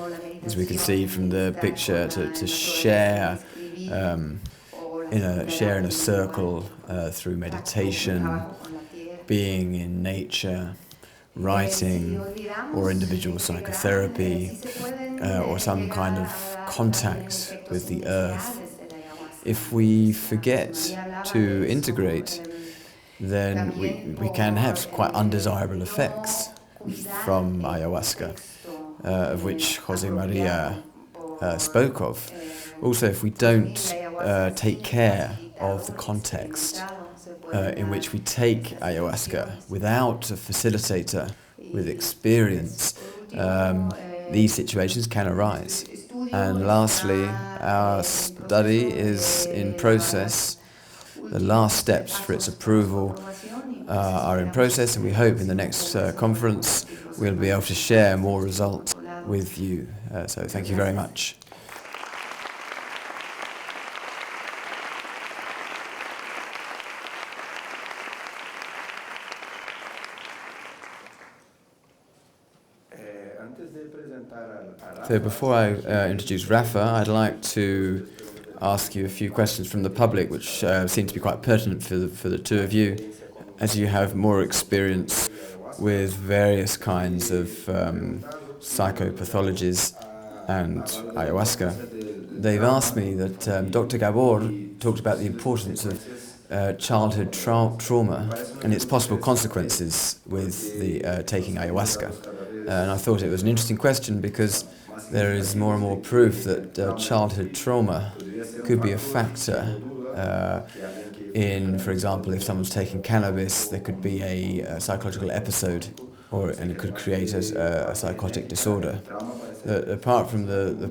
as we can see from the picture, to share in a circle through meditation, being in nature, writing, or individual psychotherapy, or some kind of contact with the earth. If we forget to integrate, then we can have quite undesirable effects from ayahuasca, of which Jose Maria spoke of. Also, if we don't take care of the context in which we take ayahuasca without a facilitator with experience, these situations can arise. And lastly, our study is in process. The last steps for its approval are in process, and we hope in the next conference we'll be able to share more results with you. So thank you very much. So before I introduce Rafa, I'd like to ask you a few questions from the public, which seem to be quite pertinent for the two of you, as you have more experience with various kinds of psychopathologies and ayahuasca. They've asked me that Dr. Gabor talked about the importance of childhood trauma and its possible consequences with the taking ayahuasca. And I thought it was an interesting question because there is more and more proof that childhood trauma could be a factor in, for example, if someone's taking cannabis, there could be a psychological episode, and it could create a psychotic disorder. Apart from the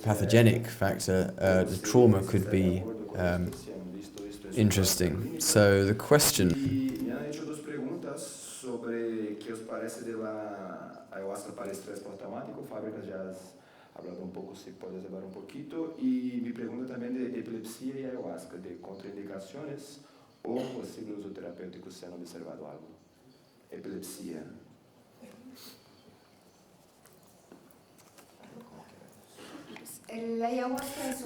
pathogenic factor, the trauma could be interesting. So the question... sobre que os parece de la ayahuasca para estrés postraumático. Fabregas já ha hablado un poco, si puedes hablar un poquito. Y mi pregunta también de epilepsia y ayahuasca, de contraindicaciones o posible uso terapéutico si han observado algo. Epilepsia.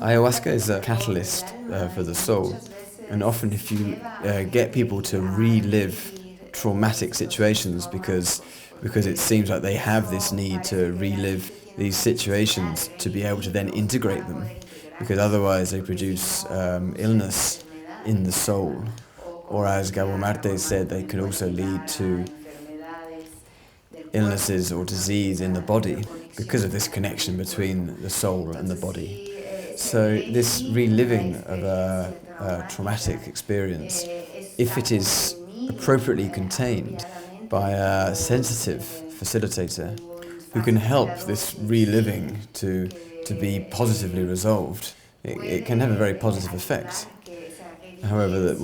Ayahuasca is a catalyst for the soul, and often if you get people to relive traumatic situations because it seems like they have this need to relive these situations to be able to then integrate them, because otherwise they produce illness in the soul, or as Gabor Maté said, they can also lead to illnesses or disease in the body because of this connection between the soul and the body. So this reliving of a traumatic experience, if it is appropriately contained by a sensitive facilitator who can help this reliving to be positively resolved, it can have a very positive effect. However,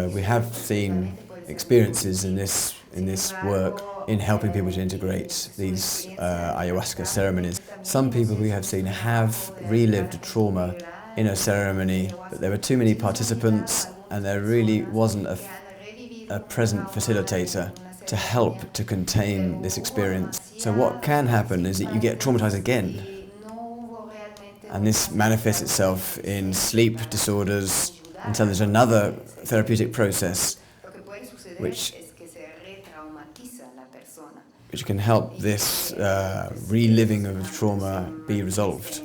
we have seen experiences in this work in helping people to integrate these ayahuasca ceremonies. Some people we have seen have relived a trauma in a ceremony, but there were too many participants and there really wasn't a present facilitator to help to contain this experience. So what can happen is that you get traumatized again, and this manifests itself in sleep disorders until there's another therapeutic process which can help this reliving of trauma be resolved.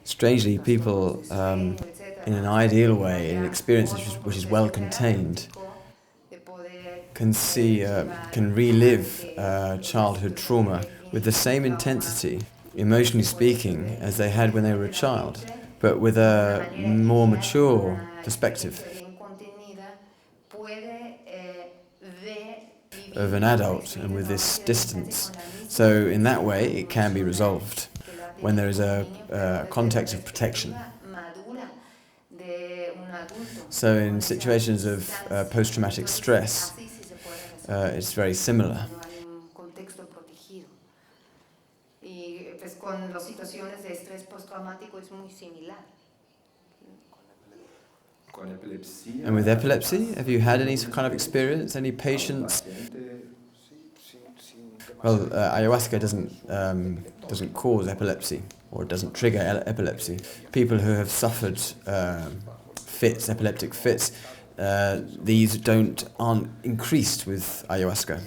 Strangely, people in an ideal way, in an experience which is well contained, can relive childhood trauma with the same intensity, emotionally speaking, as they had when they were a child. but with a more mature perspective of an adult and with this distance. So in that way it can be resolved when there is a context of protection. So in situations of post-traumatic stress, it's very similar. And with epilepsy, have you had any kind of experience? Any patients? Well, ayahuasca doesn't cause epilepsy, or it doesn't trigger epilepsy. People who have suffered fits, epileptic fits, these aren't increased with ayahuasca.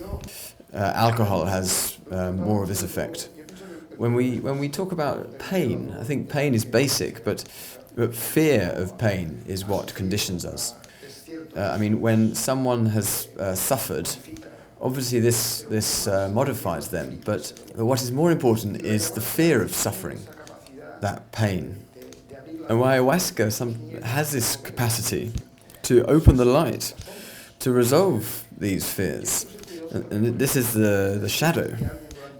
Alcohol has more of this effect. When we talk about pain, I think pain is basic, but fear of pain is what conditions us. I mean, when someone has suffered, obviously this modifies them, but what is more important is the fear of suffering, that pain. And ayahuasca has this capacity to open the light, to resolve these fears. And this is the shadow.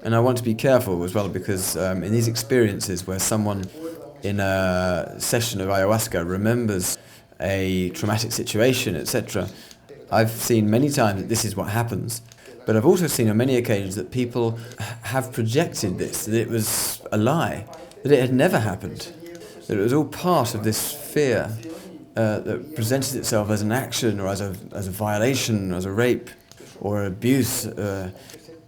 And I want to be careful as well, because in these experiences where someone in a session of ayahuasca remembers a traumatic situation, etc., I've seen many times that this is what happens. But I've also seen on many occasions that people have projected this, that it was a lie, that it had never happened, that it was all part of this fear that presented itself as an action or as a violation, as a rape or abuse,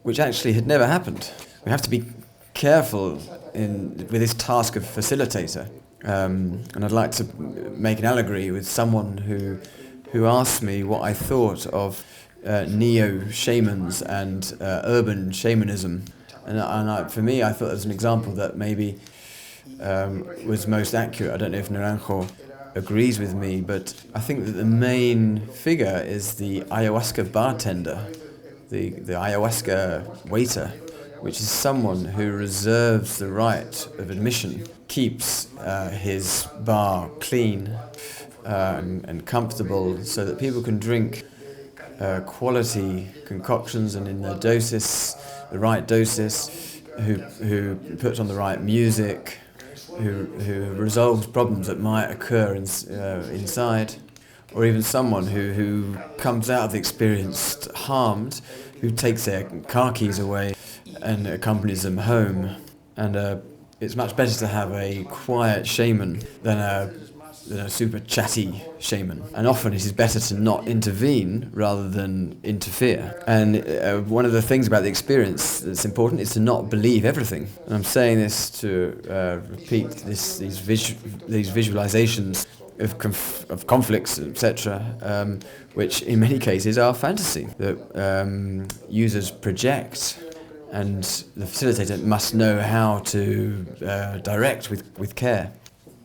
which actually had never happened. We have to be careful with this task of facilitator. And I'd like to make an allegory with someone who asked me what I thought of neo-shamans and urban shamanism. And for me, I thought it was an example that maybe was most accurate. I don't know if Naranjo agrees with me, but I think that the main figure is the ayahuasca bartender, the ayahuasca waiter, which is someone who reserves the right of admission, keeps his bar clean and comfortable so that people can drink quality concoctions and in the right doses, who puts on the right music, who resolves problems that might occur inside, or even someone who comes out of the experience harmed, who takes their car keys away and accompanies them home. And it's much better to have a quiet shaman than a super chatty shaman. And often it is better to not intervene rather than interfere. And one of the things about the experience that's important is to not believe everything. And I'm saying this to repeat these visualizations of conflicts, etc., which in many cases are fantasy that users project. And the facilitator must know how to direct with care.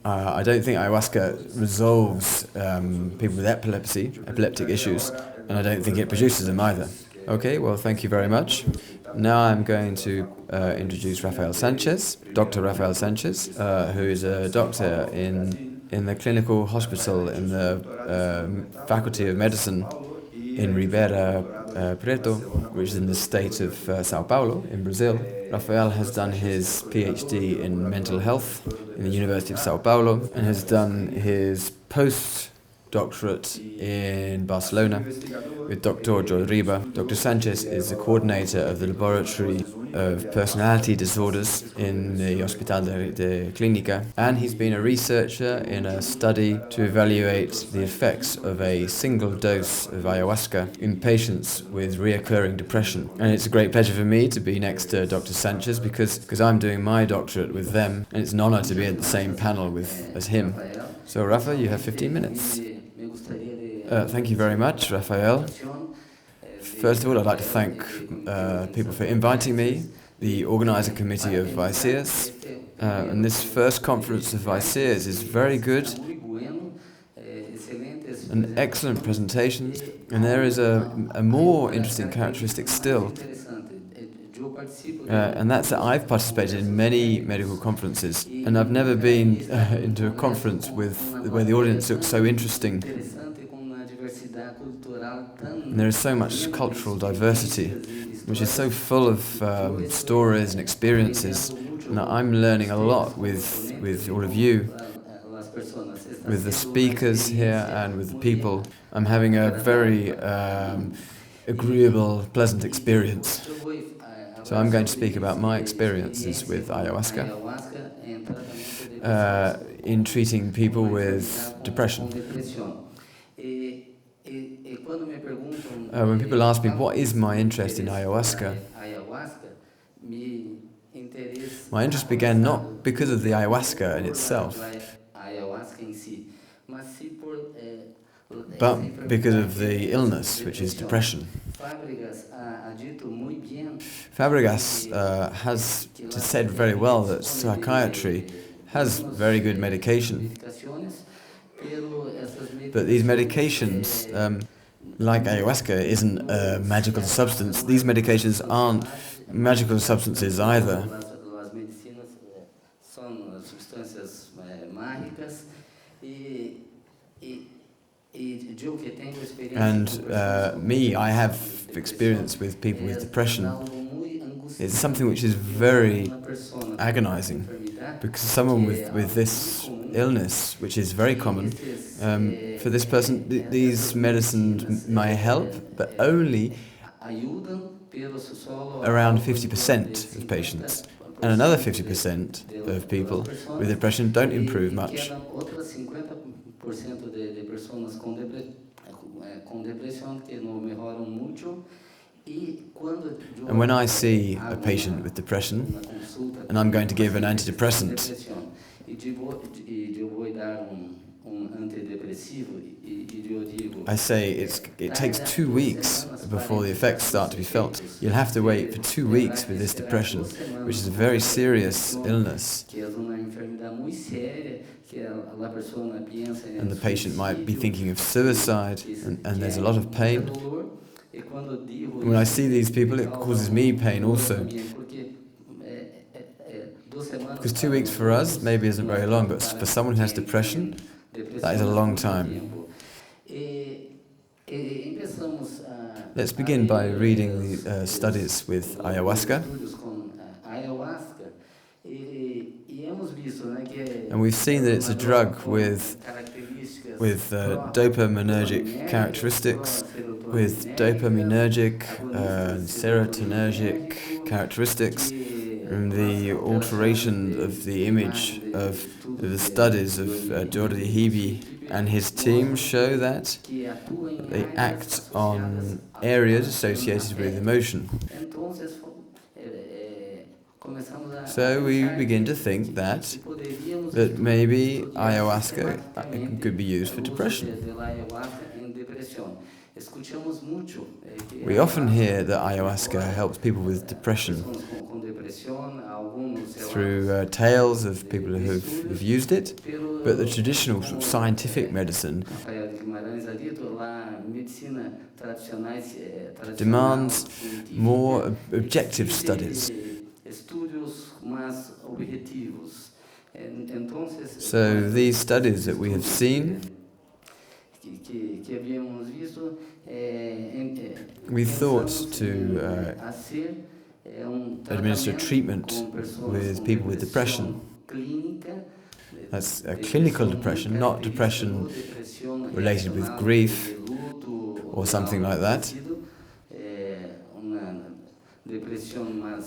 I don't think ayahuasca resolves people with epileptic issues, and I don't think it produces them either. Okay, well, thank you very much. Now I'm going to introduce Rafael Sanches, Dr. Rafael Sanches, who is a doctor in the clinical hospital in the Faculty of Medicine in Ribeira Preto, which is in the state of Sao Paulo in Brazil. Rafael has done his PhD in mental health in the University of Sao Paulo and has done his postdoctorate in Barcelona with Dr. Jodriba. Dr. Sanches is the coordinator of the Laboratory of Personality Disorders in the Hospital de Clínica, and he's been a researcher in a study to evaluate the effects of a single dose of ayahuasca in patients with reoccurring depression. And it's a great pleasure for me to be next to Dr. Sanches because I'm doing my doctorate with them, and it's an honor to be at the same panel as him. So Rafa, you have 15 minutes. Thank you very much, Rafael. First of all, I'd like to thank people for inviting me, the organizing committee of VICEAS, and this first conference of VICEAS is very good, and excellent presentations, and there is a more interesting characteristic still. And that's that I've participated in many medical conferences, and I've never been into a conference where the audience looks so interesting. And there is so much cultural diversity, which is so full of stories and experiences. And I'm learning a lot with all of you, with the speakers here and with the people. I'm having a very agreeable, pleasant experience. So I'm going to speak about my experiences with ayahuasca in treating people with depression. When people ask me what is my interest in ayahuasca, my interest began not because of the ayahuasca in itself, but because of the illness, which is depression. Fabregas has said very well that psychiatry has very good medication, but these medications, like ayahuasca, isn't a magical substance. These medications aren't magical substances either. And I have experience with people with depression. It's something which is very agonizing, because someone with this illness, which is very common, for this person, these medicines may help, but only around 50% of patients. And another 50% of people with depression don't improve much. And when I see a patient with depression, and I'm going to give an antidepressant, I say it takes 2 weeks before the effects start to be felt. You'll have to wait for 2 weeks with this depression, which is a very serious illness. And the patient might be thinking of suicide, and there's a lot of pain. And when I see these people, it causes me pain also. Because 2 weeks for us maybe isn't very long, but for someone who has depression, that is a long time. Let's begin by reading the studies with ayahuasca. And we've seen that it's a drug with dopaminergic characteristics, with dopaminergic and serotonergic characteristics, and the alteration of the image of the studies of Jordi Hebe and his team show that they act on areas associated with emotion. So we begin to think that maybe ayahuasca could be used for depression. We often hear that ayahuasca helps people with depression through tales of people who've used it, but the traditional sort of scientific medicine demands more objective studies. So these studies that we have seen, we thought to administer treatment with people with depression. That's a clinical depression, not depression related with grief or something like that.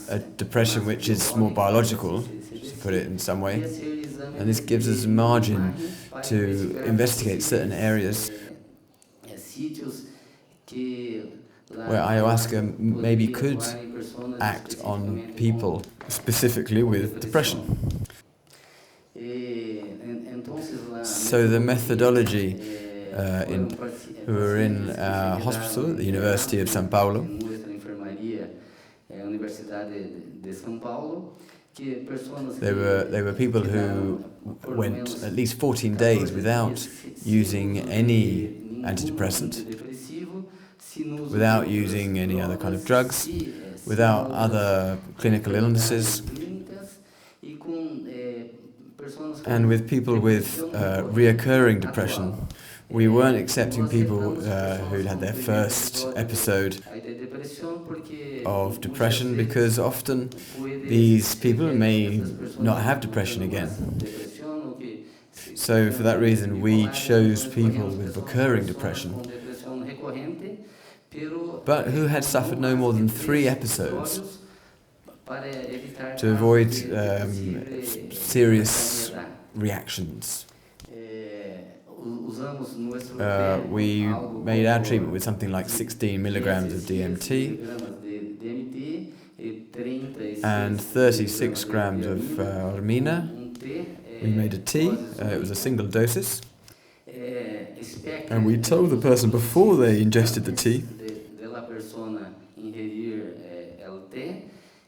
A depression which is more biological, to put it in some way. And this gives us a margin to investigate certain areas where ayahuasca maybe could act on people specifically with depression. So the methodology who were in a hospital at the University of São Paulo, they were people who went at least 14 days without using any antidepressant, without using any other kind of drugs, without other clinical illnesses, and with people with reoccurring depression. We weren't accepting people who'd had their first episode of depression because often these people may not have depression again. So for that reason we chose people with recurring depression, but who had suffered no more than 3 episodes to avoid serious reactions. We made our treatment with something like 16 milligrams of DMT and 36 grams of hormina. We made a tea, it was a single dosage, and we told the person before they ingested the tea.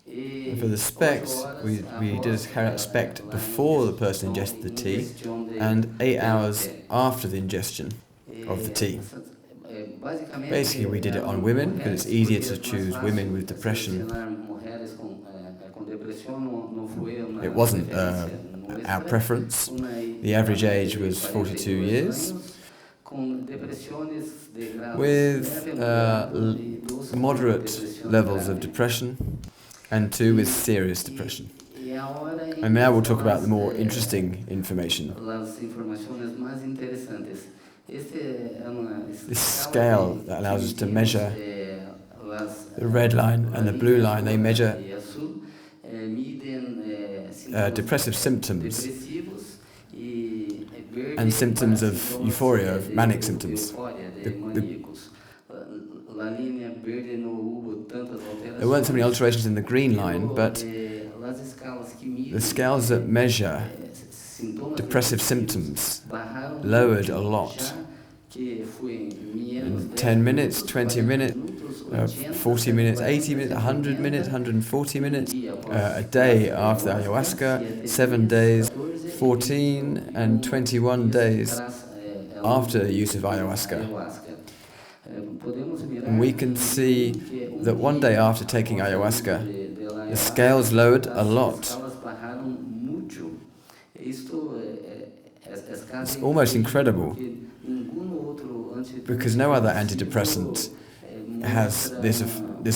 And for the SPECT, we did carry out a SPECT before the person ingested the tea and 8 hours after the ingestion of the tea. Basically, we did it on women because it's easier to choose women with depression. It wasn't our preference. The average age was 42 years. With moderate levels of depression and 2 with serious depression. And now we'll talk about the more interesting information. This scale that allows us to measure the red line and the blue line, they measure depressive symptoms and symptoms of euphoria, of manic symptoms. There weren't so many alterations in the green line, but the scales that measure depressive symptoms lowered a lot. In 10 minutes, 20 minutes, 40 minutes, 80 minutes, 100 minutes, 140 minutes, a day after ayahuasca, 7 days, 14 and 21 days after the use of ayahuasca. And we can see that 1 day after taking ayahuasca, the scales lowered a lot. It's almost incredible, because no other antidepressant has this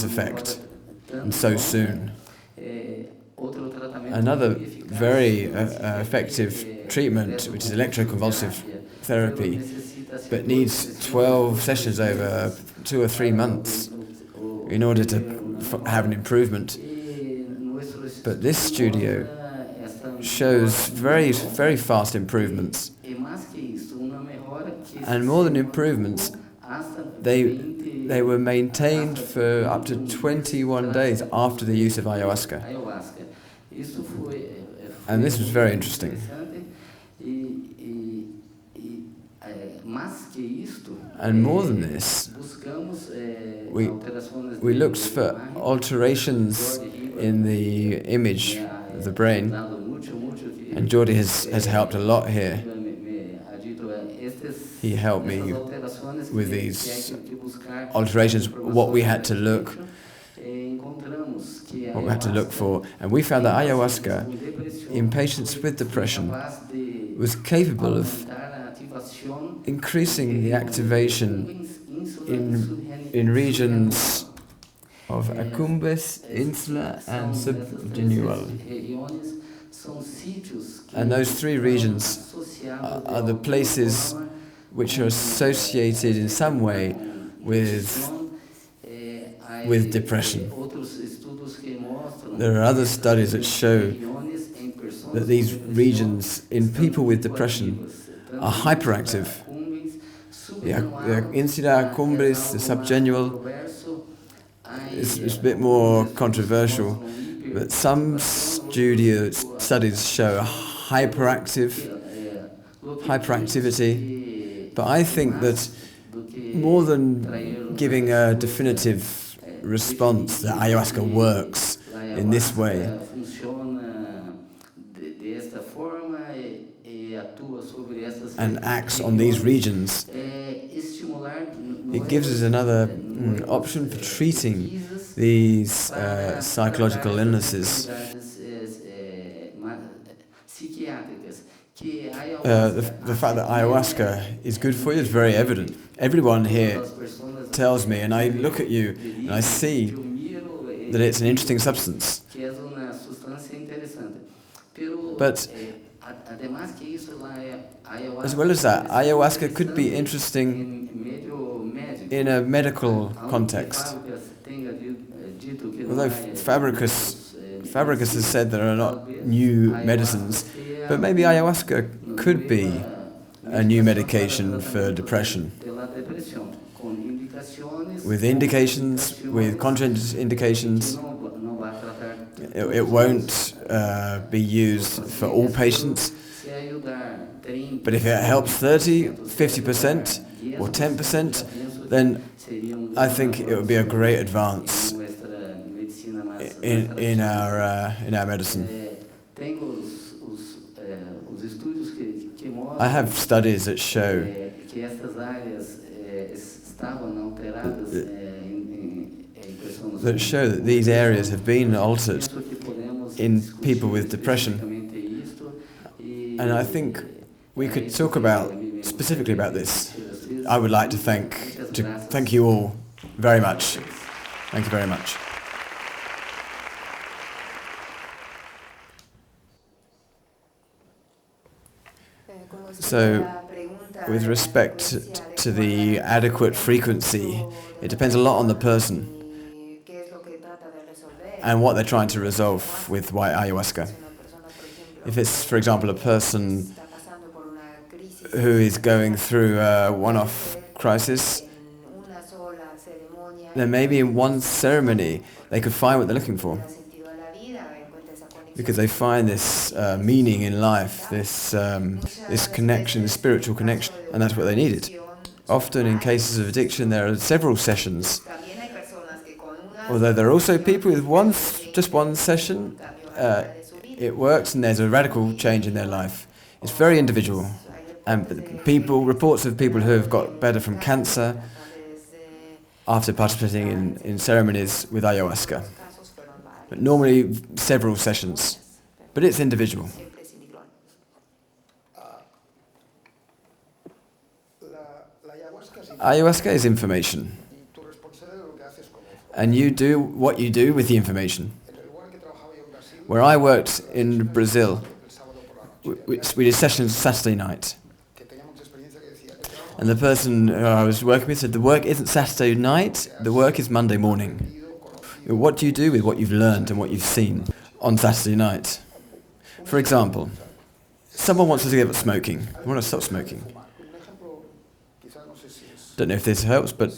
effect, and so soon. Another very effective treatment, which is electroconvulsive therapy, but needs 12 sessions over 2 or 3 months in order to have an improvement. But this studio shows very, very fast improvements. And more than improvements, they were maintained for up to 21 days after the use of ayahuasca. And this was very interesting. And more than this, we looked for alterations in the image of the brain, and Jordi has helped a lot here. He helped me with these alterations, what we had to look for, and we found that ayahuasca in patients with depression was capable of increasing the activation in regions of accumbens, insula and subgenual. And those 3 regions are the places which are associated in some way with depression. There are other studies that show that these regions in people with depression are hyperactive. The insula, accumbens, the subgenual is a bit more controversial, but some studies show hyperactivity. But I think that more than giving a definitive response that ayahuasca works in this way, and acts on these regions, it gives us another option for treating these psychological illnesses. The fact that ayahuasca is good for you is very evident. Everyone here tells me, and I look at you and I see that it's an interesting substance. But as well as that, ayahuasca could be interesting in a medical context. Although Fabregas has said there are not new medicines, but maybe ayahuasca could be a new medication for depression. With indications, with contraindications, it won't be used for all patients. But if it helps 30, 50% or 10%, then I think it would be a great advance in our medicine. I have studies that show that these areas have been altered in people with depression. And I think we could talk specifically about this. I would like to thank you all very much. Thank you very much. So, with respect to the adequate frequency, it depends a lot on the person and what they're trying to resolve with ayahuasca. If it's, for example, a person who is going through a one-off crisis, then maybe in one ceremony they could find what they're looking for. Because they find this meaning in life, this connection, this spiritual connection, and that's what they needed. Often in cases of addiction there are several sessions. Although there are also people with just one session, it works and there's a radical change in their life. It's very individual. And reports of people who have got better from cancer after participating in ceremonies with ayahuasca. But normally several sessions. But it's individual. Ayahuasca is information. And you do what you do with the information. Where I worked in Brazil, we did sessions Saturday night. And the person who I was working with said, the work isn't Saturday night, the work is Monday morning. What do you do with what you've learned and what you've seen on Saturday night? For example, someone wants to give up smoking. They want to stop smoking. Don't know if this helps, but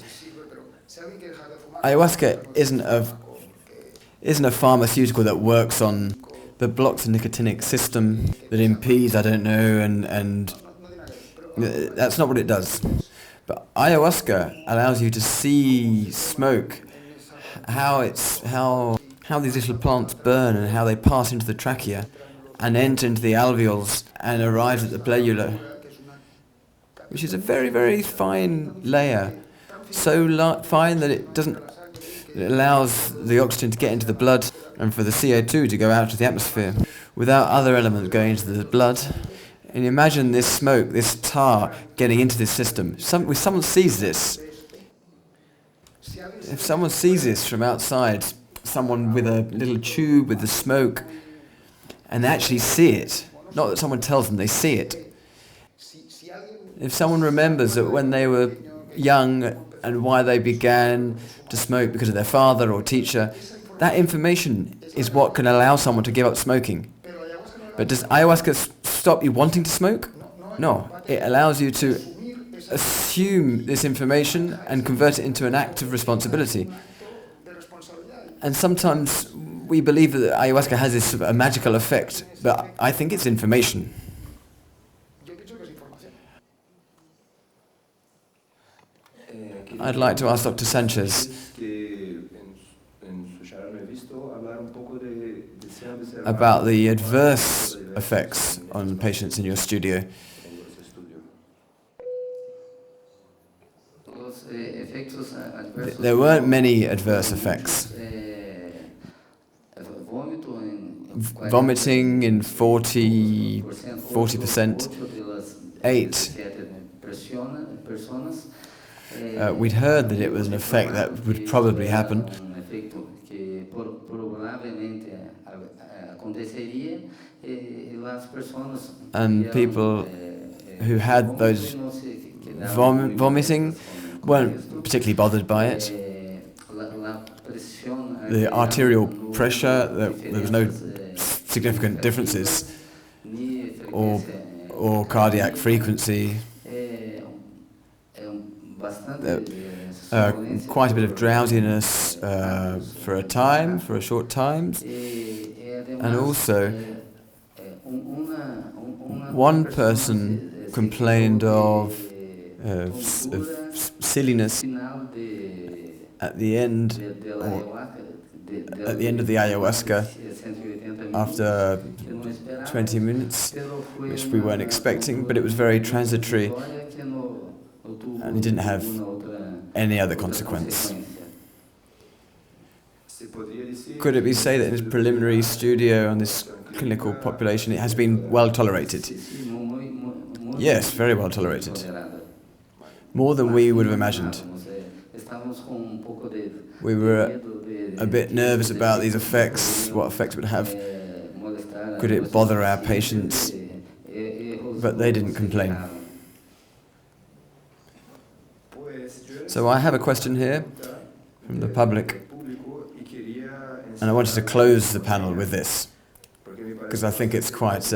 ayahuasca isn't a pharmaceutical that works on, that blocks the nicotinic system, that impedes, I don't know, and that's not what it does. But ayahuasca allows you to see smoke, how these little plants burn and how they pass into the trachea and enter into the alveoles and arrive at the pleura, which is a very, very fine layer, so fine that it allows the oxygen to get into the blood and for the CO2 to go out of the atmosphere without other elements going into the blood. And imagine this smoke, this tar getting into this system. If someone sees this, if someone sees this from outside, someone with a little tube with the smoke, and they actually see it, not that someone tells them, they see it. If someone remembers that when they were young and why they began to smoke because of their father or teacher, that information is what can allow someone to give up smoking. But does ayahuasca stop you wanting to smoke? No. It allows you to assume this information and convert it into an act of responsibility. And sometimes we believe that ayahuasca has this a magical effect, but I think it's information. I'd like to ask Dr. Sanches about the adverse effects on patients in your studio. There weren't many adverse effects. vomiting in 40%. 8, we'd heard that it was an effect that would probably happen. And people who had those vomiting weren't particularly bothered by it. The arterial pressure, there was no significant differences, or cardiac frequency. Quite a bit of drowsiness for a short time, and also one person complained of silliness at the end of the ayahuasca after 20 minutes, which we weren't expecting, but it was very transitory and it didn't have any other consequence. Could it be said that in this preliminary studio on this clinical population it has been well tolerated? Yes, very well tolerated. More than we would have imagined. We were a bit nervous about these effects, what effects it would have. Could it bother our patients? But they didn't complain. So I have a question here from the public, and I wanted to close the panel with this, because I think it's quite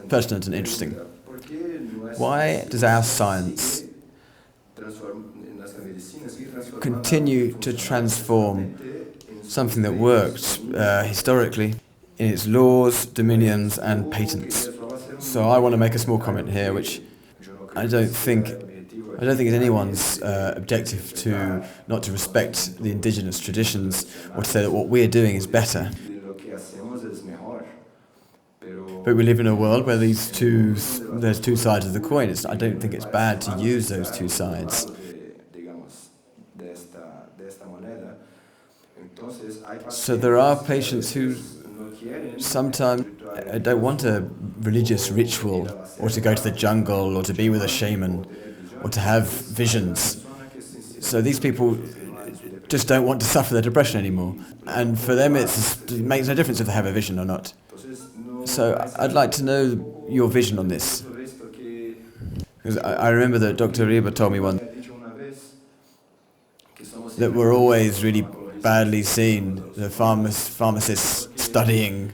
pertinent and interesting. Why does our science continue to transform something that worked historically in its laws, dominions and patents? So I want to make a small comment here, which I don't think it's anyone's objective to not to respect the indigenous traditions or to say that what we're doing is better. But we live in a world where there's two sides of the coin. I don't think it's bad to use those two sides. So there are patients who sometimes don't want a religious ritual, or to go to the jungle, or to be with a shaman, or to have visions. So these people just don't want to suffer their depression anymore. And for them it makes no difference if they have a vision or not. So I'd like to know your vision on this. Because I remember that Dr. Riba told me once that we're always really badly seen, the pharmacists studying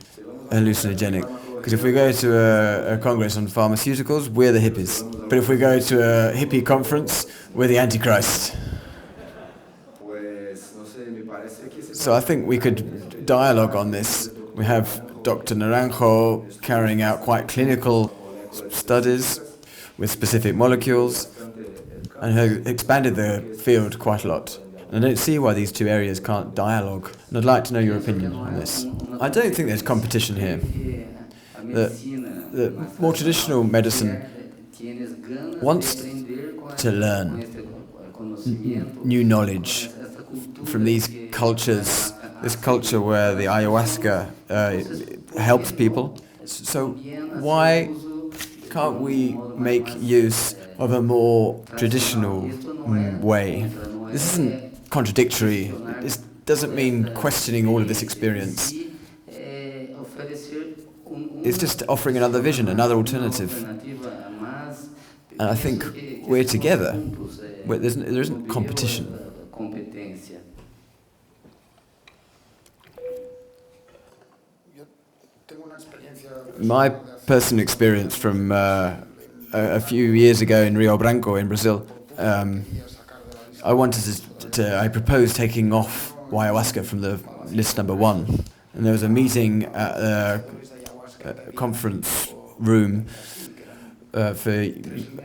hallucinogenic. Because if we go to a congress on pharmaceuticals, we're the hippies. But if we go to a hippie conference, we're the antichrist. So I think we could dialogue on this. We have Dr. Naranjo carrying out quite clinical studies with specific molecules and who expanded the field quite a lot. And I don't see why these two areas can't dialogue. And I'd like to know your opinion on this. I don't think there's competition here. The more traditional medicine wants to learn new knowledge from these cultures, this culture where the ayahuasca helps people. So why can't we make use of a more traditional way? This isn't contradictory. This doesn't mean questioning all of this experience. It's just offering another vision, another alternative. And I think we're together. There isn't competition. My personal experience from a few years ago in Rio Branco in Brazil, I proposed taking off ayahuasca from the list number 1. And there was a meeting at a conference room for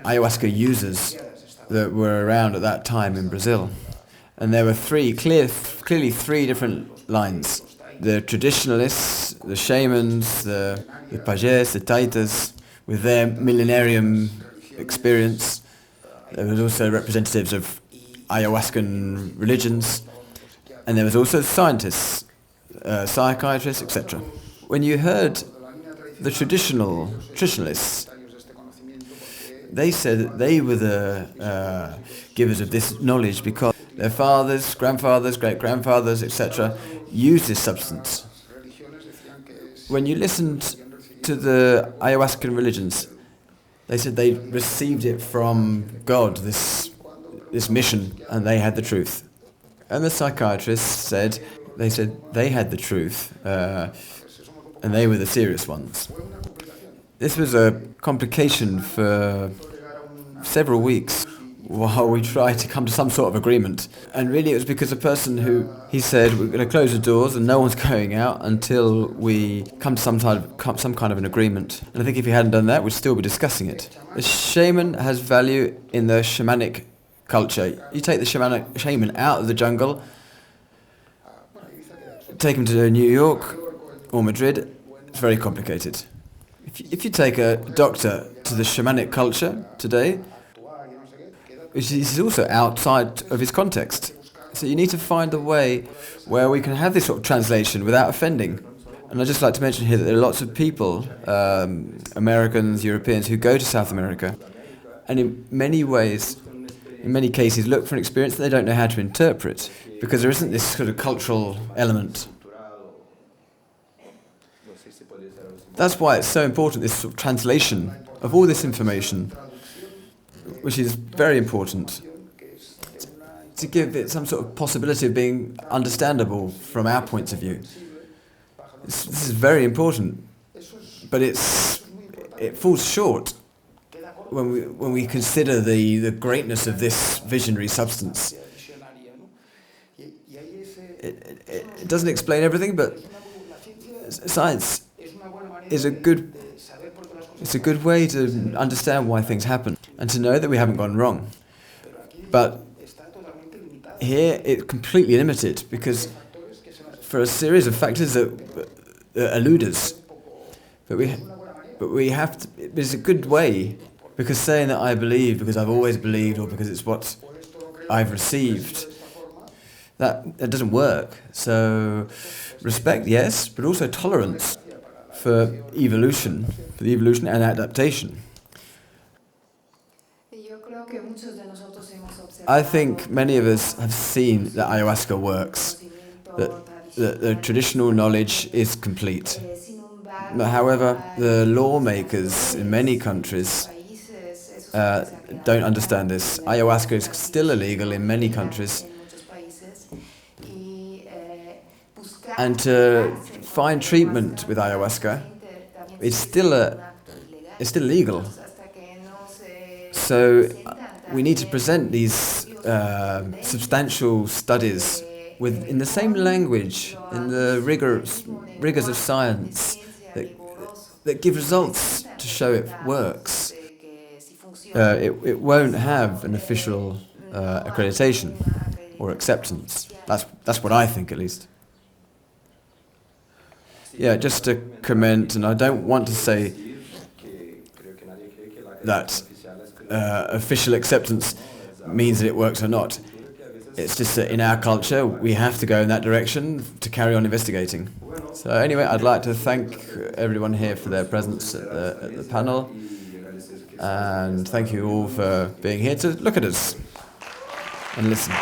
ayahuasca users that were around at that time in Brazil. And there were clearly three different lines. The traditionalists, the shamans, the pajés, the taitas, with their millenarium experience. There was also representatives of ayahuascan religions, and there was also scientists, psychiatrists, etc. when you heard the traditionalists, they said that they were the givers of this knowledge because their fathers, grandfathers, great-grandfathers, etc. used this substance. When you listened to the ayahuascan religions, they said they received it from God, this mission, and they had the truth. And the psychiatrists said they had the truth, and they were the serious ones. This was a complication for several weeks while we tried to come to some sort of agreement. And really it was because a person he said, we're going to close the doors and no one's going out until we come to some kind of an agreement. And I think if he hadn't done that, we'd still be discussing it. The shaman has value in the shamanic culture. You take the shaman out of the jungle, take him to New York or Madrid, it's very complicated. If you take a doctor to the shamanic culture today, which is also outside of his context. So you need to find a way where we can have this sort of translation without offending. And I'd just like to mention here that there are lots of people, Americans, Europeans, who go to South America, and in many ways, in many cases, look for an experience that they don't know how to interpret, because there isn't this sort of cultural element. That's why it's so important, this sort of translation of all this information, which is very important, to give it some sort of possibility of being understandable from our points of view. This is very important, but it falls short when we consider the greatness of this visionary substance. It doesn't explain everything, but science is a good way to understand why things happen and to know that we haven't gone wrong. But here it's completely limited because for a series of factors that elude us. But we have to. It's a good way, because saying that I believe because I've always believed or because it's what I've received, that doesn't work. So respect, yes, but also tolerance for the evolution and adaptation. I think many of us have seen that ayahuasca works, that the traditional knowledge is complete. However, the lawmakers in many countries don't understand this. Ayahuasca is still illegal in many countries. And to find treatment with ayahuasca, it's still legal. So we need to present these substantial studies in the same language, in the rigors of science, that give results to show it works. It won't have an official accreditation or acceptance. That's what I think, at least. Yeah, just to comment, and I don't want to say that official acceptance means that it works or not. It's just that in our culture, we have to go in that direction to carry on investigating. So anyway, I'd like to thank everyone here for their presence at the panel, and thank you all for being here to look at us and listen.